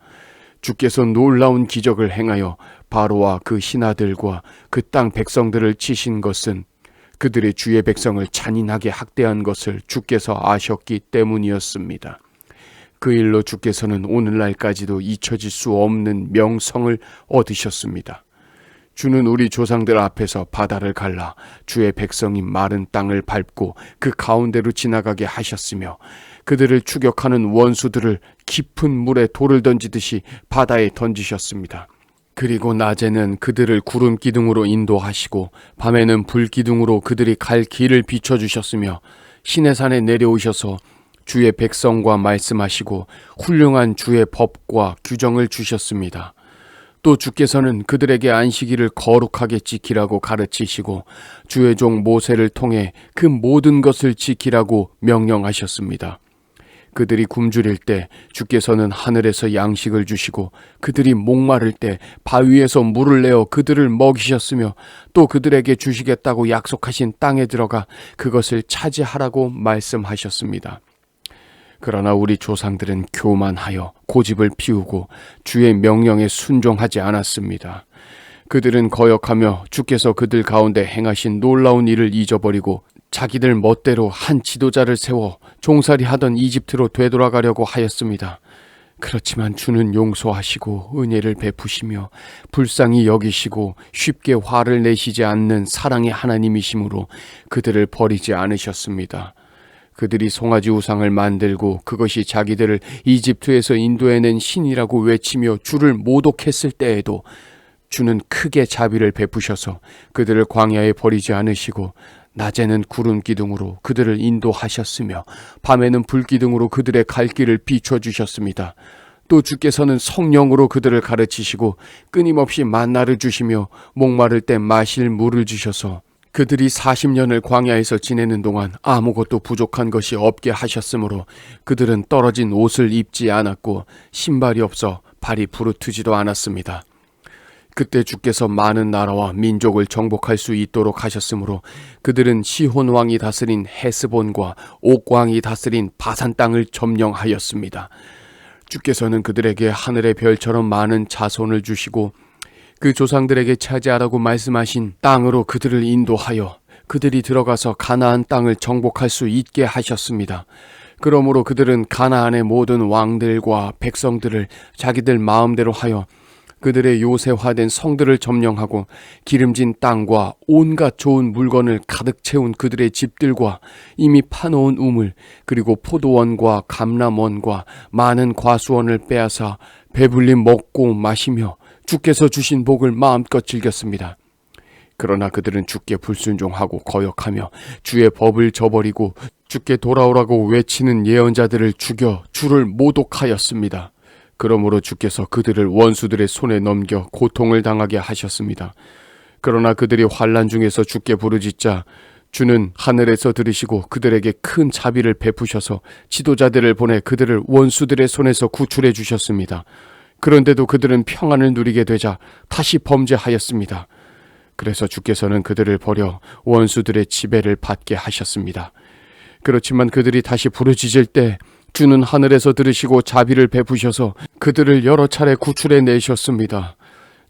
주께서 놀라운 기적을 행하여 바로와 그 신하들과 그 땅 백성들을 치신 것은 그들의 주의 백성을 잔인하게 학대한 것을 주께서 아셨기 때문이었습니다. 그 일로 주께서는 오늘날까지도 잊혀질 수 없는 명성을 얻으셨습니다. 주는 우리 조상들 앞에서 바다를 갈라 주의 백성인 마른 땅을 밟고 그 가운데로 지나가게 하셨으며 그들을 추격하는 원수들을 깊은 물에 돌을 던지듯이 바다에 던지셨습니다. 그리고 낮에는 그들을 구름 기둥으로 인도하시고 밤에는 불 기둥으로 그들이 갈 길을 비춰주셨으며 시내산에 내려오셔서 주의 백성과 말씀하시고 훌륭한 주의 법과 규정을 주셨습니다. 또 주께서는 그들에게 안식일을 거룩하게 지키라고 가르치시고 주의 종 모세를 통해 그 모든 것을 지키라고 명령하셨습니다. 그들이 굶주릴 때 주께서는 하늘에서 양식을 주시고 그들이 목마를 때 바위에서 물을 내어 그들을 먹이셨으며 또 그들에게 주시겠다고 약속하신 땅에 들어가 그것을 차지하라고 말씀하셨습니다. 그러나 우리 조상들은 교만하여 고집을 피우고 주의 명령에 순종하지 않았습니다. 그들은 거역하며 주께서 그들 가운데 행하신 놀라운 일을 잊어버리고 자기들 멋대로 한 지도자를 세워 종살이 하던 이집트로 되돌아가려고 하였습니다. 그렇지만 주는 용서하시고 은혜를 베푸시며 불쌍히 여기시고 쉽게 화를 내시지 않는 사랑의 하나님이시므로 그들을 버리지 않으셨습니다. 그들이 송아지 우상을 만들고 그것이 자기들을 이집트에서 인도해낸 신이라고 외치며 주를 모독했을 때에도 주는 크게 자비를 베푸셔서 그들을 광야에 버리지 않으시고 낮에는 구름 기둥으로 그들을 인도하셨으며 밤에는 불 기둥으로 그들의 갈 길을 비춰주셨습니다. 또 주께서는 성령으로 그들을 가르치시고 끊임없이 만나를 주시며 목마를 때 마실 물을 주셔서 그들이 40년을 광야에서 지내는 동안 아무것도 부족한 것이 없게 하셨으므로 그들은 떨어진 옷을 입지 않았고 신발이 없어 발이 부르트지도 않았습니다. 그때 주께서 많은 나라와 민족을 정복할 수 있도록 하셨으므로 그들은 시혼 왕이 다스린 헤스본과 옥 왕이 다스린 바산 땅을 점령하였습니다. 주께서는 그들에게 하늘의 별처럼 많은 자손을 주시고 그 조상들에게 차지하라고 말씀하신 땅으로 그들을 인도하여 그들이 들어가서 가나안 땅을 정복할 수 있게 하셨습니다. 그러므로 그들은 가나안의 모든 왕들과 백성들을 자기들 마음대로 하여 그들의 요새화된 성들을 점령하고 기름진 땅과 온갖 좋은 물건을 가득 채운 그들의 집들과 이미 파놓은 우물 그리고 포도원과 감람원과 많은 과수원을 빼앗아 배불리 먹고 마시며 주께서 주신 복을 마음껏 즐겼습니다. 그러나 그들은 주께 불순종하고 거역하며 주의 법을 저버리고 주께 돌아오라고 외치는 예언자들을 죽여 주를 모독하였습니다. 그러므로 주께서 그들을 원수들의 손에 넘겨 고통을 당하게 하셨습니다. 그러나 그들이 환난 중에서 주께 부르짖자 주는 하늘에서 들으시고 그들에게 큰 자비를 베푸셔서 지도자들을 보내 그들을 원수들의 손에서 구출해 주셨습니다. 그런데도 그들은 평안을 누리게 되자 다시 범죄하였습니다. 그래서 주께서는 그들을 버려 원수들의 지배를 받게 하셨습니다. 그렇지만 그들이 다시 부르짖을 때 주는 하늘에서 들으시고 자비를 베푸셔서 그들을 여러 차례 구출해 내셨습니다.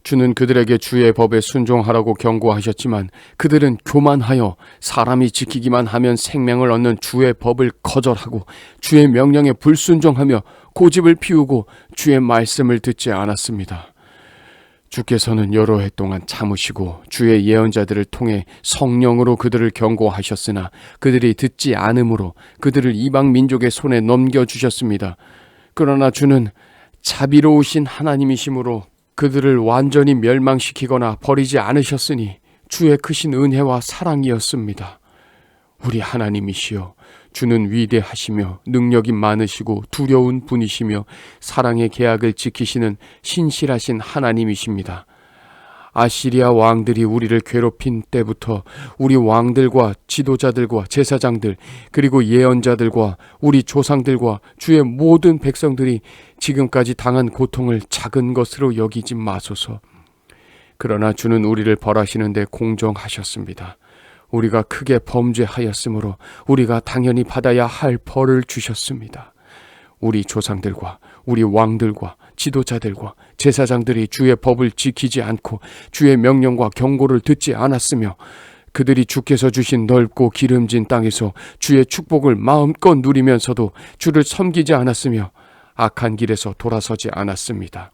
주는 그들에게 주의 법에 순종하라고 경고하셨지만 그들은 교만하여 사람이 지키기만 하면 생명을 얻는 주의 법을 거절하고 주의 명령에 불순종하며 고집을 피우고 주의 말씀을 듣지 않았습니다. 주께서는 여러 해 동안 참으시고 주의 예언자들을 통해 성령으로 그들을 경고하셨으나 그들이 듣지 않으므로 그들을 이방 민족의 손에 넘겨주셨습니다. 그러나 주는 자비로우신 하나님이시므로 그들을 완전히 멸망시키거나 버리지 않으셨으니 주의 크신 은혜와 사랑이었습니다. 우리 하나님이시여, 주는 위대하시며 능력이 많으시고 두려운 분이시며 사랑의 계약을 지키시는 신실하신 하나님이십니다. 아시리아 왕들이 우리를 괴롭힌 때부터 우리 왕들과 지도자들과 제사장들 그리고 예언자들과 우리 조상들과 주의 모든 백성들이 지금까지 당한 고통을 작은 것으로 여기지 마소서. 그러나 주는 우리를 벌하시는데 공정하셨습니다. 우리가 크게 범죄하였으므로 우리가 당연히 받아야 할 벌을 주셨습니다. 우리 조상들과 우리 왕들과 지도자들과 제사장들이 주의 법을 지키지 않고 주의 명령과 경고를 듣지 않았으며 그들이 주께서 주신 넓고 기름진 땅에서 주의 축복을 마음껏 누리면서도 주를 섬기지 않았으며 악한 길에서 돌아서지 않았습니다.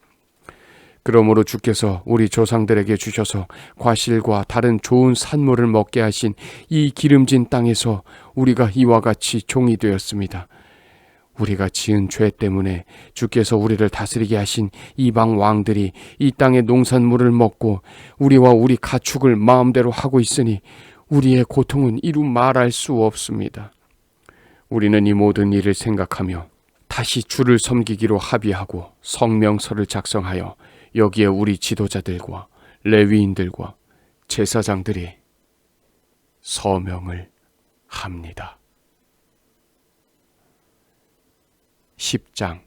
그러므로 주께서 우리 조상들에게 주셔서 과실과 다른 좋은 산물을 먹게 하신 이 기름진 땅에서 우리가 이와 같이 종이 되었습니다. 우리가 지은 죄 때문에 주께서 우리를 다스리게 하신 이방 왕들이 이 땅의 농산물을 먹고 우리와 우리 가축을 마음대로 하고 있으니 우리의 고통은 이루 말할 수 없습니다. 우리는 이 모든 일을 생각하며 다시 주를 섬기기로 합의하고 성명서를 작성하여 여기에 우리 지도자들과 레위인들과 제사장들이 서명을 합니다. 10장.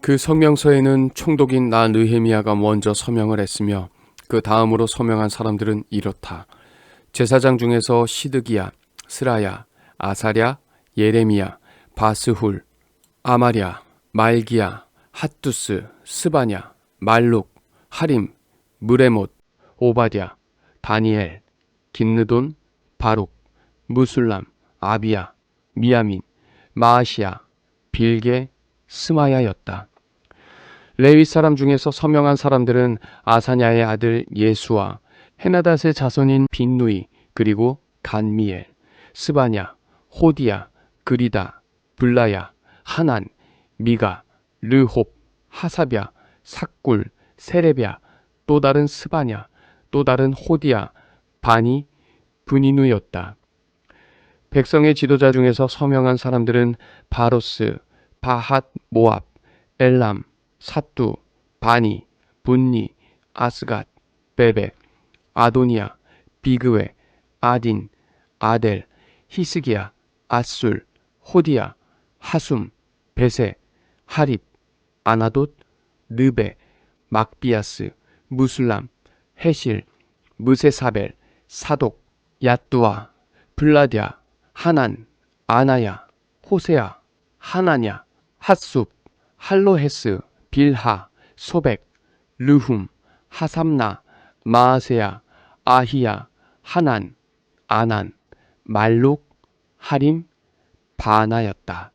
그 성명서에는 총독인 나 느헤미야가 먼저 서명을 했으며 그 다음으로 서명한 사람들은 이렇다. 제사장 중에서 시드기야, 스라야, 아사랴, 예레미야, 바스훌, 아마랴, 말기야, 핫두스, 스바냐, 말룩, 하림, 무레못, 오바댜, 다니엘, 긴느돈, 바룩, 무술람, 아비야, 미야민, 마아시야, 빌게, 스마야였다. 레위 사람 중에서 서명한 사람들은 아사냐의 아들 예수와 헤나닷의 자손인 빈누이 그리고 간미엘, 스바냐, 호디야, 그리다, 블라야, 하난, 미가, 르홉, 하사랴, 삭굴, 세레랴, 또 다른 스바냐, 또 다른 호디야, 바니, 브니누였다. 백성의 지도자 중에서 서명한 사람들은 바로스, 바핫 모압, 엘람, 사뚜, 바니, 분니, 아스갓, 베베, 아도니아, 비그웨, 아딘, 아델, 히스기야, 아술, 호디야, 하숨, 베세, 하립, 아나돗, 느베, 막비아스, 무술람, 헤실, 무세사벨, 사독, 얏두아, 블라디아, 하난, 아나야, 호세아, 하나냐, 핫숲, 할로헤스, 빌하, 소백, 르훔, 하삼나, 마아세야, 아히야, 하난, 아난, 말룩, 하림, 바나였다.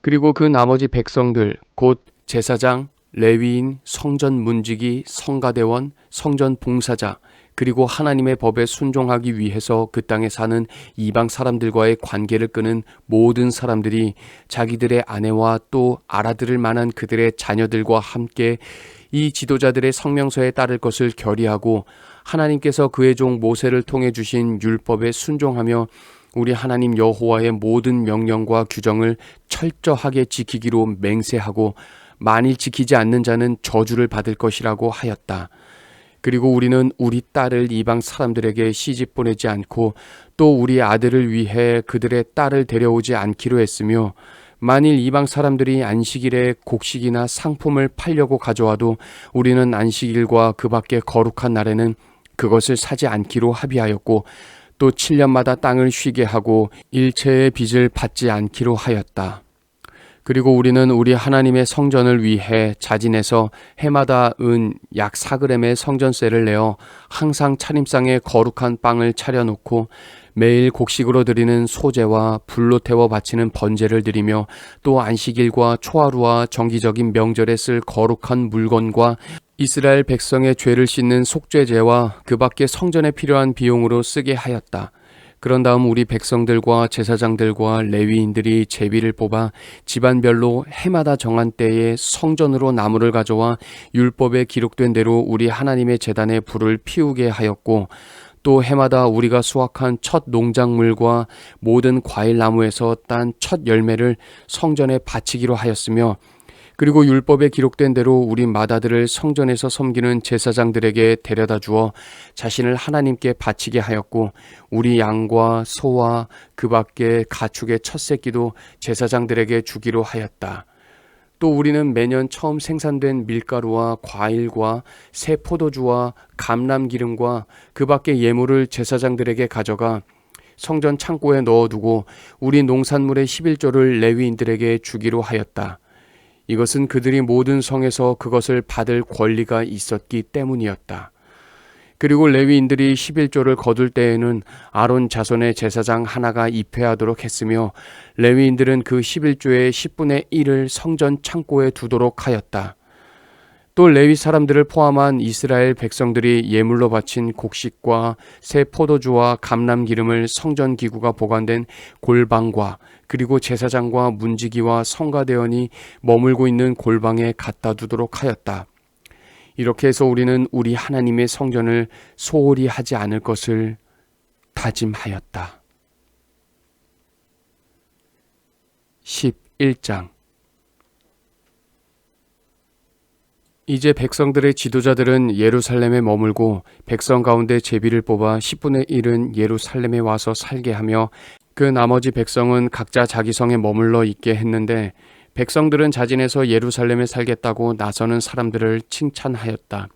그리고 그 나머지 백성들 곧 제사장, 레위인, 성전 문지기, 성가대원, 성전 봉사자, 그리고 하나님의 법에 순종하기 위해서 그 땅에 사는 이방 사람들과의 관계를 끄는 모든 사람들이 자기들의 아내와 또 알아들을 만한 그들의 자녀들과 함께 이 지도자들의 성명서에 따를 것을 결의하고 하나님께서 그의 종 모세를 통해 주신 율법에 순종하며 우리 하나님 여호와의 모든 명령과 규정을 철저하게 지키기로 맹세하고 만일 지키지 않는 자는 저주를 받을 것이라고 하였다. 그리고 우리는 우리 딸을 이방 사람들에게 시집 보내지 않고 또 우리 아들을 위해 그들의 딸을 데려오지 않기로 했으며 만일 이방 사람들이 안식일에 곡식이나 상품을 팔려고 가져와도 우리는 안식일과 그 밖에 거룩한 날에는 그것을 사지 않기로 합의하였고 또 7년마다 땅을 쉬게 하고 일체의 빚을 받지 않기로 하였다. 그리고 우리는 우리 하나님의 성전을 위해 자진해서 해마다 은 약 4g의 성전세를 내어 항상 차림상에 거룩한 빵을 차려놓고 매일 곡식으로 드리는 소제와 불로 태워 바치는 번제를 드리며 또 안식일과 초하루와 정기적인 명절에 쓸 거룩한 물건과 이스라엘 백성의 죄를 씻는 속죄제와 그 밖에 성전에 필요한 비용으로 쓰게 하였다. 그런 다음 우리 백성들과 제사장들과 레위인들이 제비를 뽑아 집안별로 해마다 정한 때에 성전으로 나무를 가져와 율법에 기록된 대로 우리 하나님의 제단에 불을 피우게 하였고 또 해마다 우리가 수확한 첫 농작물과 모든 과일 나무에서 딴 첫 열매를 성전에 바치기로 하였으며 그리고 율법에 기록된 대로 우리 맏아들을 성전에서 섬기는 제사장들에게 데려다 주어 자신을 하나님께 바치게 하였고 우리 양과 소와 그 밖에 가축의 첫 새끼도 제사장들에게 주기로 하였다. 또 우리는 매년 처음 생산된 밀가루와 과일과 새 포도주와 감람기름과 그 밖에 예물을 제사장들에게 가져가 성전 창고에 넣어두고 우리 농산물의 11조를 레위인들에게 주기로 하였다. 이것은 그들이 모든 성에서 그것을 받을 권리가 있었기 때문이었다. 그리고 레위인들이 11조를 거둘 때에는 아론 자손의 제사장 하나가 입회하도록 했으며 레위인들은 그 11조의 10분의 1을 성전 창고에 두도록 하였다. 또 레위 사람들을 포함한 이스라엘 백성들이 예물로 바친 곡식과 새 포도주와 감람기름을 성전 기구가 보관된 골방과 그리고 제사장과 문지기와 성가대원이 머물고 있는 골방에 갖다 두도록 하였다. 이렇게 해서 우리는 우리 하나님의 성전을 소홀히 하지 않을 것을 다짐하였다. 11장 이제 백성들의 지도자들은 예루살렘에 머물고 백성 가운데 제비를 뽑아 10분의 1은 예루살렘에 와서 살게 하며 그 나머지 백성은 각자 자기 성에 머물러 있게 했는데 백성들은 자진해서 예루살렘에 살겠다고 나서는 사람들을 칭찬하였다.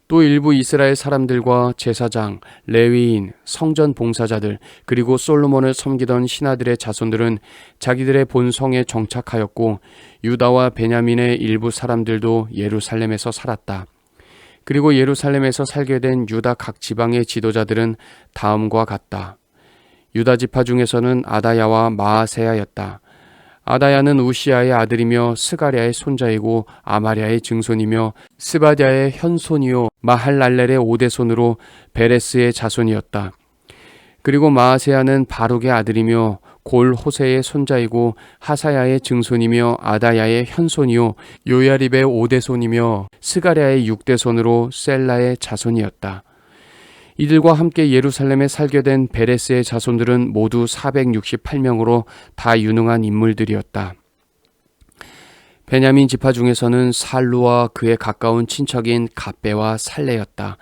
또 일부 이스라엘 사람들과 제사장, 레위인, 성전 봉사자들 그리고 솔로몬을 섬기던 신하들의 자손들은 자기들의 본성에 정착하였고 유다와 베냐민의 일부 사람들도 예루살렘에서 살았다. 그리고 예루살렘에서 살게 된 유다 각 지방의 지도자들은 다음과 같다. 유다 지파 중에서는 아다야와 마아세야였다. 아다야는 우시아의 아들이며 스가랴의 손자이고 아마랴의 증손이며 스바디아의 현손이요 마할랄렐의 오대손으로 베레스의 자손이었다. 그리고 마아세야는 바룩의 아들이며 골 호세의 손자이고 하사야의 증손이며 아다야의 현손이요 요야립의 오대손이며 스가랴의 육대손으로 셀라의 자손이었다. 이들과 함께 예루살렘에 살게 된 베레스의 자손들은 모두 468명으로 다 유능한 인물들이었다. 베냐민 지파 중에서는 살루와 그의 가까운 친척인 갑배와 살레였다.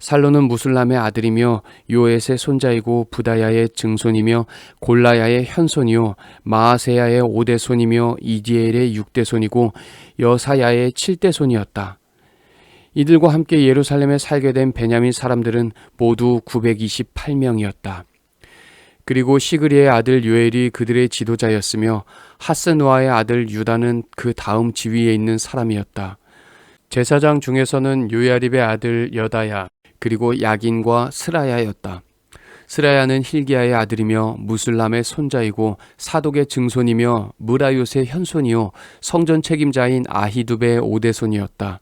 살로는 무술람의 아들이며 요엣의 손자이고 부다야의 증손이며 골라야의 현손이요 마아세야의 5대 손이며 이디엘의 6대 손이고 여사야의 7대 손이었다. 이들과 함께 예루살렘에 살게 된 베냐민 사람들은 모두 928명이었다. 그리고 시그리의 아들 요엘이 그들의 지도자였으며 하스누아의 아들 유다는 그 다음 지위에 있는 사람이었다. 제사장 중에서는 요야립의 아들 여다야 그리고 야긴과 스라야였다. 스라야는 힐기야의 아들이며 무술람의 손자이고 사독의 증손이며 무라요스의 현손이요 성전 책임자인 아히두베의 5대 손이었다.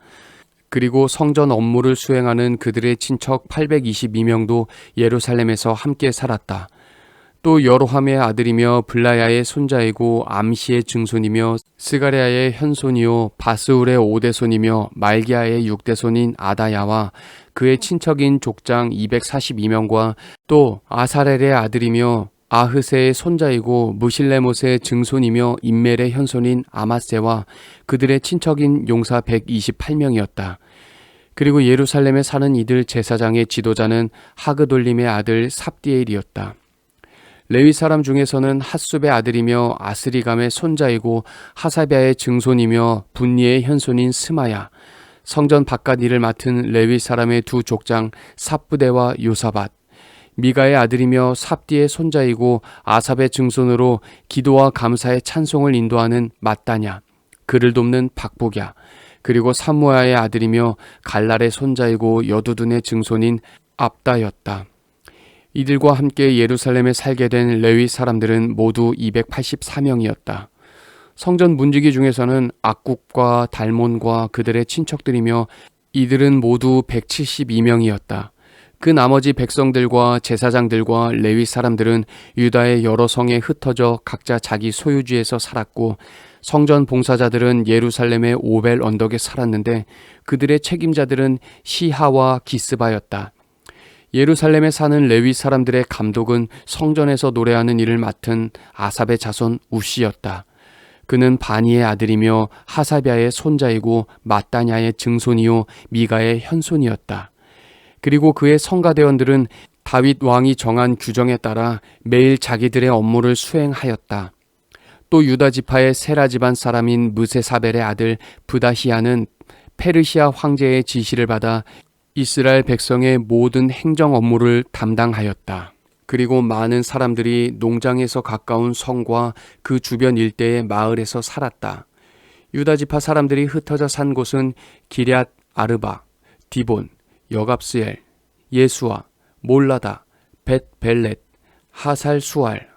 그리고 성전 업무를 수행하는 그들의 친척 822명도 예루살렘에서 함께 살았다. 또 여로함의 아들이며 블라야의 손자이고 암시의 증손이며 스가랴의 현손이요 바스울의 5대 손이며 말기야의 6대 손인 아다야와 그의 친척인 족장 242명과 또 아사렐의 아들이며 아흐세의 손자이고 무실레못의 증손이며 임멜의 현손인 아마세와 그들의 친척인 용사 128명이었다. 그리고 예루살렘에 사는 이들 제사장의 지도자는 하그돌림의 아들 삽디엘이었다. 레위 사람 중에서는 핫숲의 아들이며 아스리감의 손자이고 하사비아의 증손이며 분니의 현손인 스마야, 성전 바깥 일을 맡은 레위 사람의 두 족장 삽부대와 요사밧, 미가의 아들이며 삽디의 손자이고 아삽의 증손으로 기도와 감사의 찬송을 인도하는 mat다냐, 그를 돕는 박복야, 그리고 삼무아의 아들이며 갈랄의 손자이고 여두둔의 증손인 압다였다. 이들과 함께 예루살렘에 살게 된 레위 사람들은 모두 284명이었다. 성전 문지기 중에서는 악국과 달몬과 그들의 친척들이며 이들은 모두 172명이었다. 그 나머지 백성들과 제사장들과 레위 사람들은 유다의 여러 성에 흩어져 각자 자기 소유지에서 살았고 성전 봉사자들은 예루살렘의 오벨 언덕에 살았는데 그들의 책임자들은 시하와 기스바였다. 예루살렘에 사는 레위 사람들의 감독은 성전에서 노래하는 일을 맡은 아삽의 자손 우시였다. 그는 바니의 아들이며 하사비아의 손자이고 mat다냐의 증손이요 미가의 현손이었다. 그리고 그의 성가대원들은 다윗 왕이 정한 규정에 따라 매일 자기들의 업무를 수행하였다. 또 유다 지파의 세라 집안 사람인 무세사벨의 아들 부다히야는 페르시아 황제의 지시를 받아 이스라엘 백성의 모든 행정 업무를 담당하였다. 그리고 많은 사람들이 농장에서 가까운 성과 그 주변 일대의 마을에서 살았다. 유다 지파 사람들이 흩어져 산 곳은 기럇 아르바, 디본, 여갑스엘, 예수아, 몰라다, 벳벨렛, 하살 수알,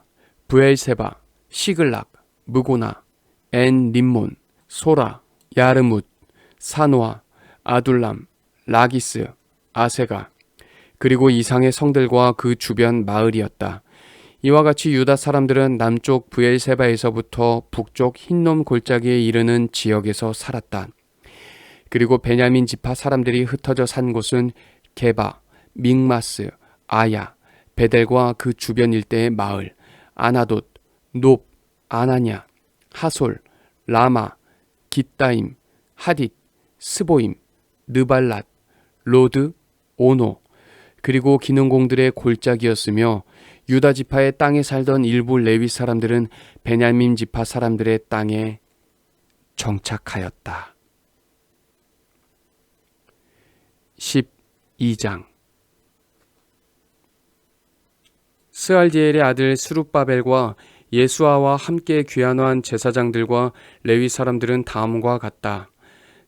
부엘세바, 시글락, 무고나, 엔 림몬, 소라, 야르뭇, 사노아, 아둘람, 라기스, 아세가, 그리고 이상의 성들과 그 주변 마을이었다. 이와 같이 유다 사람들은 남쪽 부엘세바에서부터 북쪽 흰놈 골짜기에 이르는 지역에서 살았다. 그리고 베냐민 지파 사람들이 흩어져 산 곳은 게바, 믹마스, 아야, 베델과 그 주변 일대의 마을, 아나돗, 높, 아나냐, 하솔, 라마, 깃다임, 하딧, 스보임, 느발랏, 로드, 오노, 그리고 기능공들의 골짜기였으며 유다 지파의 땅에 살던 일부 레위 사람들은 베냐민 지파 사람들의 땅에 정착하였다. 12장 스알디엘의 아들 스룹바벨과 예수아와 함께 귀환한 제사장들과 레위 사람들은 다음과 같다.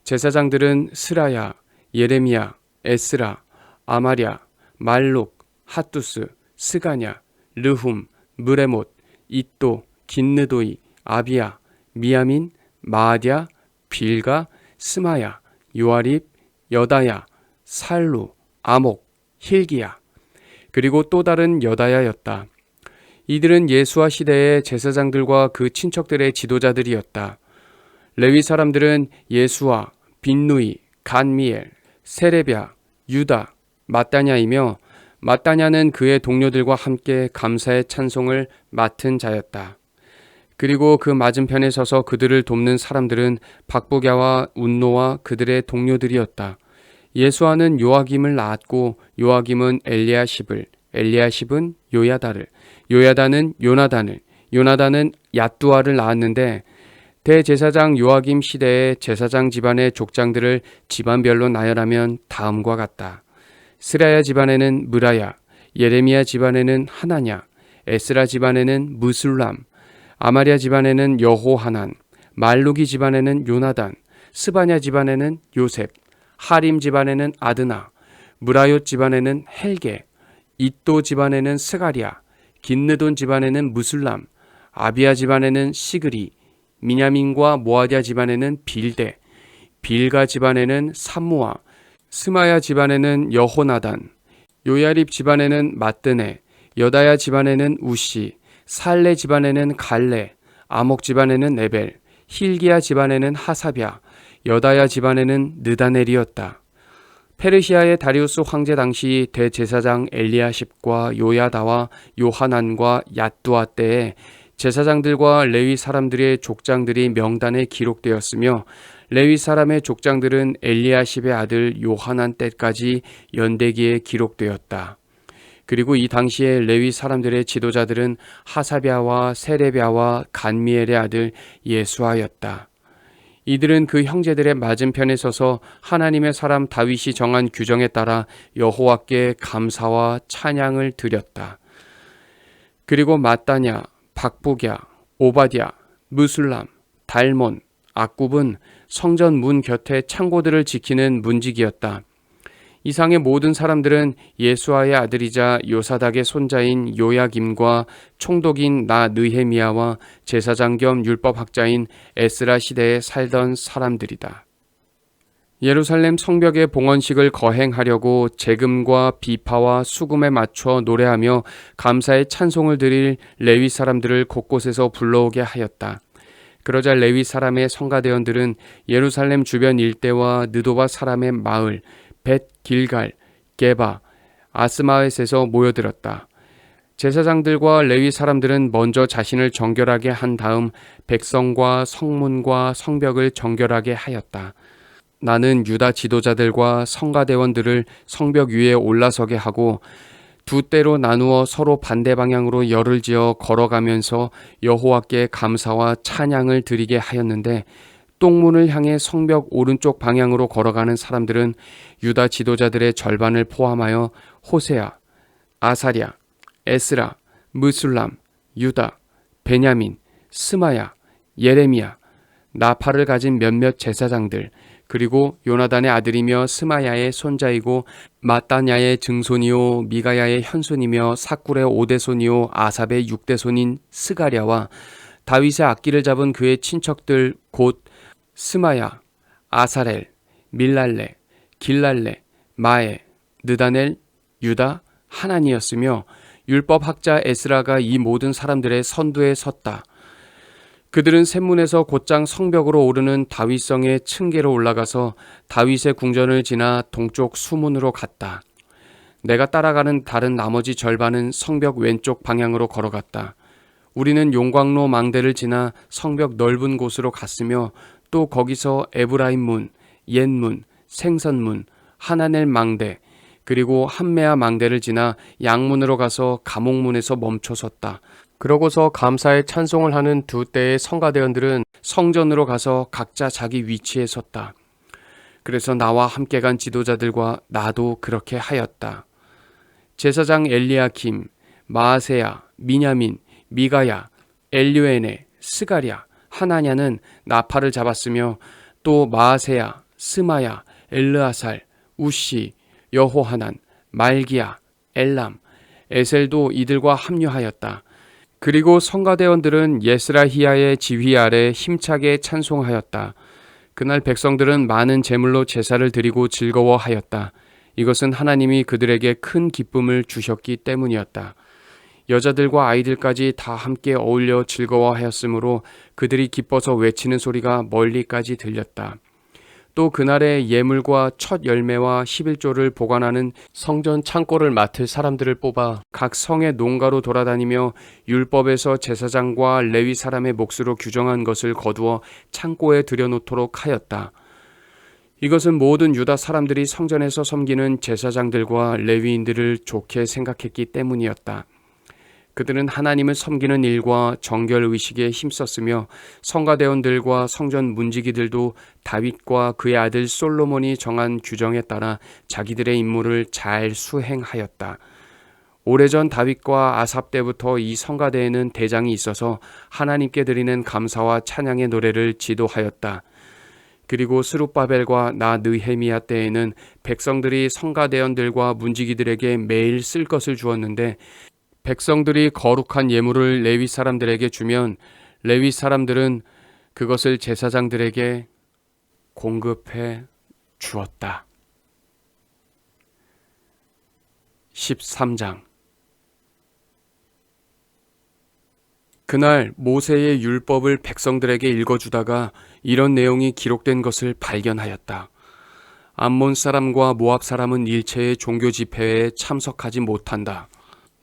제사장들은 스라야, 예레미야, 에스라, 아마랴, 말룩, 핫두스, 스가냐, 르훔, 무레못, 잇도, 긴느도이, 아비야, 미야민, 마아디아, 빌가, 스마야, 요아립, 여다야, 살루, 아목, 힐기야, 그리고 또 다른 여다야였다. 이들은 예수와 시대의 제사장들과 그 친척들의 지도자들이었다. 레위 사람들은 예수와, 빈누이, 간미엘, 세레비아, 유다, mat다냐이며 mat다냐는 그의 동료들과 함께 감사의 찬송을 맡은 자였다. 그리고 그 맞은편에 서서 그들을 돕는 사람들은 박복야와 운노와 그들의 동료들이었다. 예수아는 요아김을 낳았고 요아김은 엘리야십을, 엘리야십은 요야다를, 요야다는 요나단을, 요나단은 얏두아를 낳았는데 대제사장 요아김 시대에 제사장 집안의 족장들을 집안별로 나열하면 다음과 같다. 스라야 집안에는 무라야, 예레미야 집안에는 하나냐, 에스라 집안에는 무술람, 아마랴 집안에는 여호하난, 말루기 집안에는 요나단, 스바냐 집안에는 요셉, 하림 집안에는 아드나, 무라욤 집안에는 헬게, 잇도 집안에는 스가랴, 긴느돈 집안에는 무술람, 아비야 집안에는 시그리, 미냐민과 모아디아 집안에는 빌데, 빌가 집안에는 삼무아, 스마야 집안에는 여호나단, 요야립 집안에는 마뜨네, 여다야 집안에는 우시, 살레 집안에는 갈레, 아목 집안에는 네벨, 힐기야 집안에는 하사랴, 여다야 집안에는 느다넬이었다. 페르시아의 다리우스 황제 당시 대제사장 엘리야십과 요야다와 요하난과 얏두아 때에 제사장들과 레위 사람들의 족장들이 명단에 기록되었으며 레위 사람의 족장들은 엘리야십의 아들 요하난 때까지 연대기에 기록되었다. 그리고 이 당시에 레위 사람들의 지도자들은 하사랴와 세레랴와 간미엘의 아들 예수아였다. 이들은 그 형제들의 맞은편에 서서 하나님의 사람 다윗이 정한 규정에 따라 여호와께 감사와 찬양을 드렸다. 그리고 마따냐, 박부랴, 오바댜, 무술람, 달몬, 악굽은 성전 문 곁에 창고들을 지키는 문지기였다. 이상의 모든 사람들은 예수아의 아들이자 요사닥의 손자인 요야김과 총독인 나 느헤미야와 제사장 겸 율법학자인 에스라 시대에 살던 사람들이다. 예루살렘 성벽의 봉헌식을 거행하려고 제금과 비파와 수금에 맞춰 노래하며 감사의 찬송을 드릴 레위 사람들을 곳곳에서 불러오게 하였다. 그러자 레위 사람의 성가대원들은 예루살렘 주변 일대와 느도바 사람의 마을 벳 길갈, 게바, 아스마웻에서 모여들었다. 제사장들과 레위 사람들은 먼저 자신을 정결하게 한 다음 백성과 성문과 성벽을 정결하게 하였다. 나는 유다 지도자들과 성가대원들을 성벽 위에 올라서게 하고 두 때로 나누어 서로 반대 방향으로 열을 지어 걸어가면서 여호와께 감사와 찬양을 드리게 하였는데 똥문을 향해 성벽 오른쪽 방향으로 걸어가는 사람들은 유다 지도자들의 절반을 포함하여 호세아, 아사랴, 에스라, 무술람, 유다, 베냐민, 스마야, 예레미야, 나팔을 가진 몇몇 제사장들, 그리고 요나단의 아들이며 스마야의 손자이고 마따냐의 증손이요 미가야의 현손이며 삭굴의 5대손이요 아삽의 6대손인 스가랴와 다윗의 악기를 잡은 그의 친척들 곧 스마야, 아사렐, 밀랄레, 길랄레, 마에, 느다넬, 유다, 하나니였으며 율법학자 에스라가 이 모든 사람들의 선두에 섰다. 그들은 샘문에서 곧장 성벽으로 오르는 다윗성의 층계로 올라가서 다윗의 궁전을 지나 동쪽 수문으로 갔다. 내가 따라가는 다른 나머지 절반은 성벽 왼쪽 방향으로 걸어갔다. 우리는 용광로 망대를 지나 성벽 넓은 곳으로 갔으며 또 거기서 에브라임 문, 옛문, 생선문, 하나넬 망대, 그리고 함메아 망대를 지나 양문으로 가서 감옥문에서 멈춰섰다. 그러고서 감사의 찬송을 하는 두 때의 성가대원들은 성전으로 가서 각자 자기 위치에 섰다. 그래서 나와 함께 간 지도자들과 나도 그렇게 하였다. 제사장 엘리야킴, 마아세야, 미냐민, 미가야, 엘류에네, 스가랴, 하나냐는 나팔을 잡았으며 또 마아세야, 스마야, 엘르아살, 우시, 여호하난, 말기야, 엘람, 에셀도 이들과 합류하였다. 그리고 성가대원들은 예스라히야의 지휘 아래 힘차게 찬송하였다. 그날 백성들은 많은 제물로 제사를 드리고 즐거워하였다. 이것은 하나님이 그들에게 큰 기쁨을 주셨기 때문이었다. 여자들과 아이들까지 다 함께 어울려 즐거워하였으므로 그들이 기뻐서 외치는 소리가 멀리까지 들렸다. 또 그날의 예물과 첫 열매와 11조를 보관하는 성전 창고를 맡을 사람들을 뽑아 각 성의 농가로 돌아다니며 율법에서 제사장과 레위 사람의 몫으로 규정한 것을 거두어 창고에 들여놓도록 하였다. 이것은 모든 유다 사람들이 성전에서 섬기는 제사장들과 레위인들을 좋게 생각했기 때문이었다. 그들은 하나님을 섬기는 일과 정결의식에 힘썼으며 성가대원들과 성전 문지기들도 다윗과 그의 아들 솔로몬이 정한 규정에 따라 자기들의 임무를 잘 수행하였다. 오래전 다윗과 아삽 때부터 이 성가대에는 대장이 있어서 하나님께 드리는 감사와 찬양의 노래를 지도하였다. 그리고 스룹바벨과 나 느헤미야 때에는 백성들이 성가대원들과 문지기들에게 매일 쓸 것을 주었는데 백성들이 거룩한 예물을 레위 사람들에게 주면 레위 사람들은 그것을 제사장들에게 공급해 주었다. 13장. 그날 모세의 율법을 백성들에게 읽어주다가 이런 내용이 기록된 것을 발견하였다. 암몬 사람과 모압 사람은 일체의 종교 집회에 참석하지 못한다.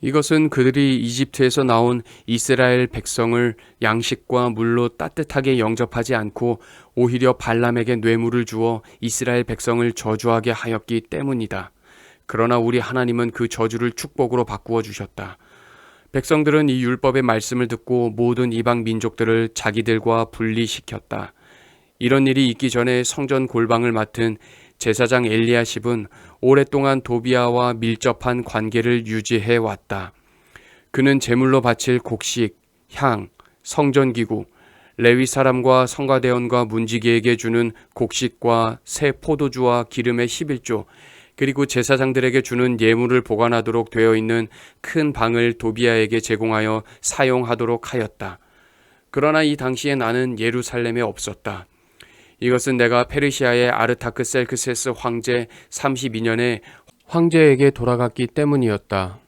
이것은 그들이 이집트에서 나온 이스라엘 백성을 양식과 물로 따뜻하게 영접하지 않고 오히려 발람에게 뇌물을 주어 이스라엘 백성을 저주하게 하였기 때문이다. 그러나 우리 하나님은 그 저주를 축복으로 바꾸어 주셨다. 백성들은 이 율법의 말씀을 듣고 모든 이방 민족들을 자기들과 분리시켰다. 이런 일이 있기 전에 성전 골방을 맡은 제사장 엘리야십은 오랫동안 도비아와 밀접한 관계를 유지해 왔다. 그는 제물로 바칠 곡식, 향, 성전기구, 레위 사람과 성가대원과 문지기에게 주는 곡식과 새 포도주와 기름의 11조, 그리고 제사장들에게 주는 예물을 보관하도록 되어 있는 큰 방을 도비아에게 제공하여 사용하도록 하였다. 그러나 이 당시에 나는 예루살렘에 없었다. 이것은 내가 페르시아의 아르타크셀크세스 황제 32년에 황제에게 돌아갔기 때문이었다.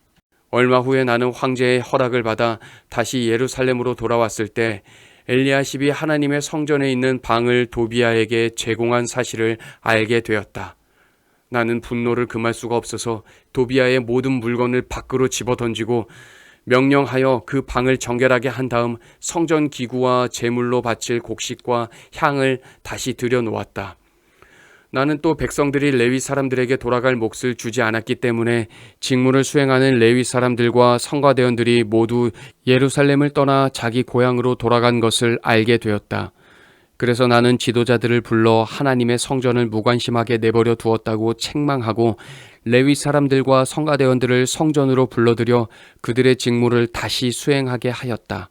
얼마 후에 나는 황제의 허락을 받아 다시 예루살렘으로 돌아왔을 때 엘리야십이 하나님의 성전에 있는 방을 도비아에게 제공한 사실을 알게 되었다. 나는 분노를 금할 수가 없어서 도비아의 모든 물건을 밖으로 집어던지고 명령하여 그 방을 정결하게 한 다음 성전 기구와 제물로 바칠 곡식과 향을 다시 들여놓았다. 나는 또 백성들이 레위 사람들에게 돌아갈 몫을 주지 않았기 때문에 직무를 수행하는 레위 사람들과 성가대원들이 모두 예루살렘을 떠나 자기 고향으로 돌아간 것을 알게 되었다. 그래서 나는 지도자들을 불러 하나님의 성전을 무관심하게 내버려 두었다고 책망하고 레위 사람들과 성가대원들을 성전으로 불러들여 그들의 직무를 다시 수행하게 하였다.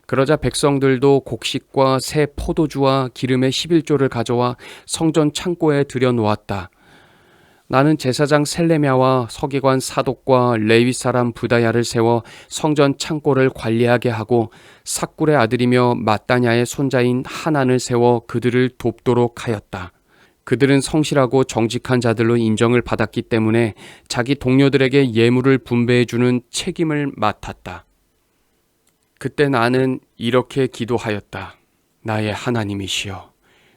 그러자 백성들도 곡식과 새 포도주와 기름의 11조를 가져와 성전 창고에 들여놓았다. 나는 제사장 셀레미야와 서기관 사독과 레위 사람 부다야를 세워 성전 창고를 관리하게 하고 삭굴의 아들이며 mat단야의 손자인 하난을 세워 그들을 돕도록 하였다. 그들은 성실하고 정직한 자들로 인정을 받았기 때문에 자기 동료들에게 예물을 분배해주는 책임을 맡았다. 그때 나는 이렇게 기도하였다. 나의 하나님이시여,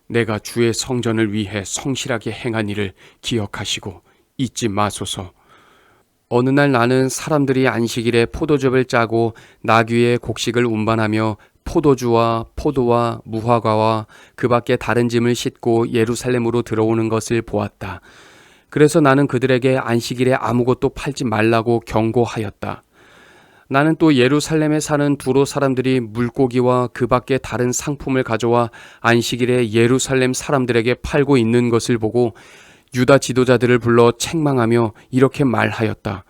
내가 주의 성전을 위해 성실하게 행한 일을 기억하시고 잊지 마소서. 어느 날 나는 사람들이 안식일에 포도즙을 짜고 나귀의 곡식을 운반하며 포도주와 포도와 무화과와 그 밖에 다른 짐을 싣고 예루살렘으로 들어오는 것을 보았다. 그래서 나는 그들에게 안식일에 아무것도 팔지 말라고 경고하였다. 나는 또 예루살렘에 사는 두로 사람들이 물고기와 그 밖에 다른 상품을 가져와 안식일에 예루살렘 사람들에게 팔고 있는 것을 보고 유다 지도자들을 불러 책망하며 이렇게 말하였다.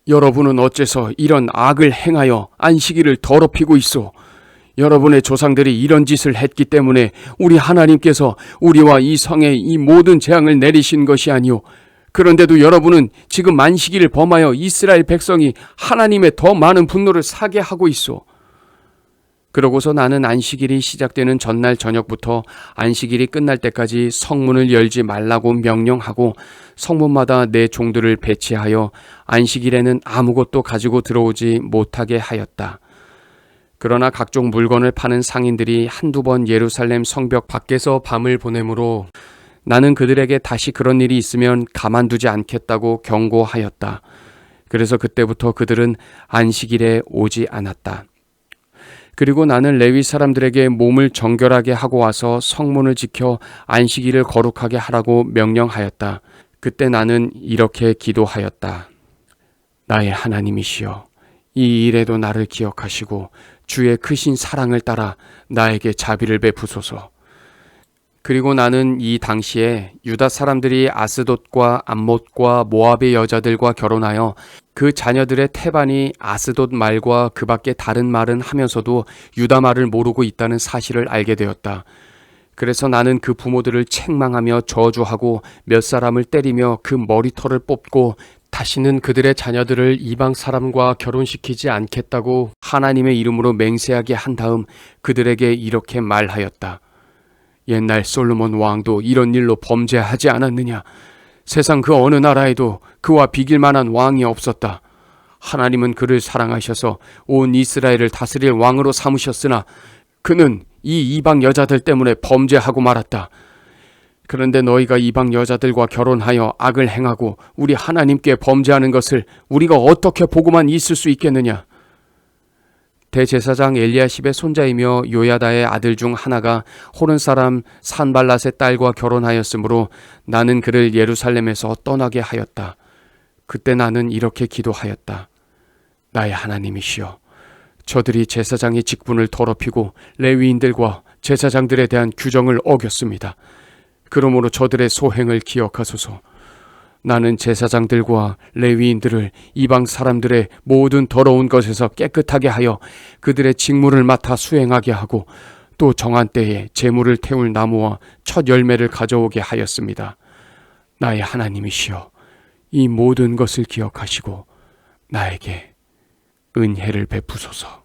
여러분은 어째서 이런 악을 행하여 안식일을 더럽히고 있소? 여러분의 조상들이 이런 짓을 했기 때문에 우리 하나님께서 우리와 이 성에 이 모든 재앙을 내리신 것이 아니오. 그런데도 여러분은 지금 안식일을 범하여 이스라엘 백성이 하나님의 더 많은 분노를 사게 하고 있소. 그러고서 나는 안식일이 시작되는 전날 저녁부터 안식일이 끝날 때까지 성문을 열지 말라고 명령하고 성문마다 내 종들을 배치하여 안식일에는 아무것도 가지고 들어오지 못하게 하였다. 그러나 각종 물건을 파는 상인들이 한두 번 예루살렘 성벽 밖에서 밤을 보내므로 나는 그들에게 다시 그런 일이 있으면 가만두지 않겠다고 경고하였다. 그래서 그때부터 그들은 안식일에 오지 않았다. 그리고 나는 레위 사람들에게 몸을 정결하게 하고 와서 성문을 지켜 안식일을 거룩하게 하라고 명령하였다. 그때 나는 이렇게 기도하였다. 나의 하나님이시여, 이 일에도 나를 기억하시고 주의 크신 사랑을 따라 나에게 자비를 베푸소서. 그리고 나는 이 당시에 유다 사람들이 아스돗과 암못과 모압의 여자들과 결혼하여 그 자녀들의 태반이 아스돗 말과 그 밖에 다른 말은 하면서도 유다 말을 모르고 있다는 사실을 알게 되었다. 그래서 나는 그 부모들을 책망하며 저주하고 몇 사람을 때리며 그 머리털을 뽑고 다시는 그들의 자녀들을 이방 사람과 결혼시키지 않겠다고 하나님의 이름으로 맹세하게 한 다음 그들에게 이렇게 말하였다. 옛날 솔로몬 왕도 이런 일로 범죄하지 않았느냐? 세상 그 어느 나라에도 그와 비길 만한 왕이 없었다. 하나님은 그를 사랑하셔서 온 이스라엘을 다스릴 왕으로 삼으셨으나 그는 이 이방 여자들 때문에 범죄하고 말았다. 그런데 너희가 이방 여자들과 결혼하여 악을 행하고 우리 하나님께 범죄하는 것을 우리가 어떻게 보고만 있을 수 있겠느냐? 대제사장 엘리야십의 손자이며 요야다의 아들 중 하나가 호른 사람 산발랏의 딸과 결혼하였으므로 나는 그를 예루살렘에서 떠나게 하였다. 그때 나는 이렇게 기도하였다. 나의 하나님이시여, 저들이 제사장의 직분을 더럽히고 레위인들과 제사장들에 대한 규정을 어겼습니다. 그러므로 저들의 소행을 기억하소서. 나는 제사장들과 레위인들을 이방 사람들의 모든 더러운 것에서 깨끗하게 하여 그들의 직무를 맡아 수행하게 하고 또 정한 때에 제물을 태울 나무와 첫 열매를 가져오게 하였습니다. 나의 하나님이시여, 이 모든 것을 기억하시고 나에게 은혜를 베푸소서.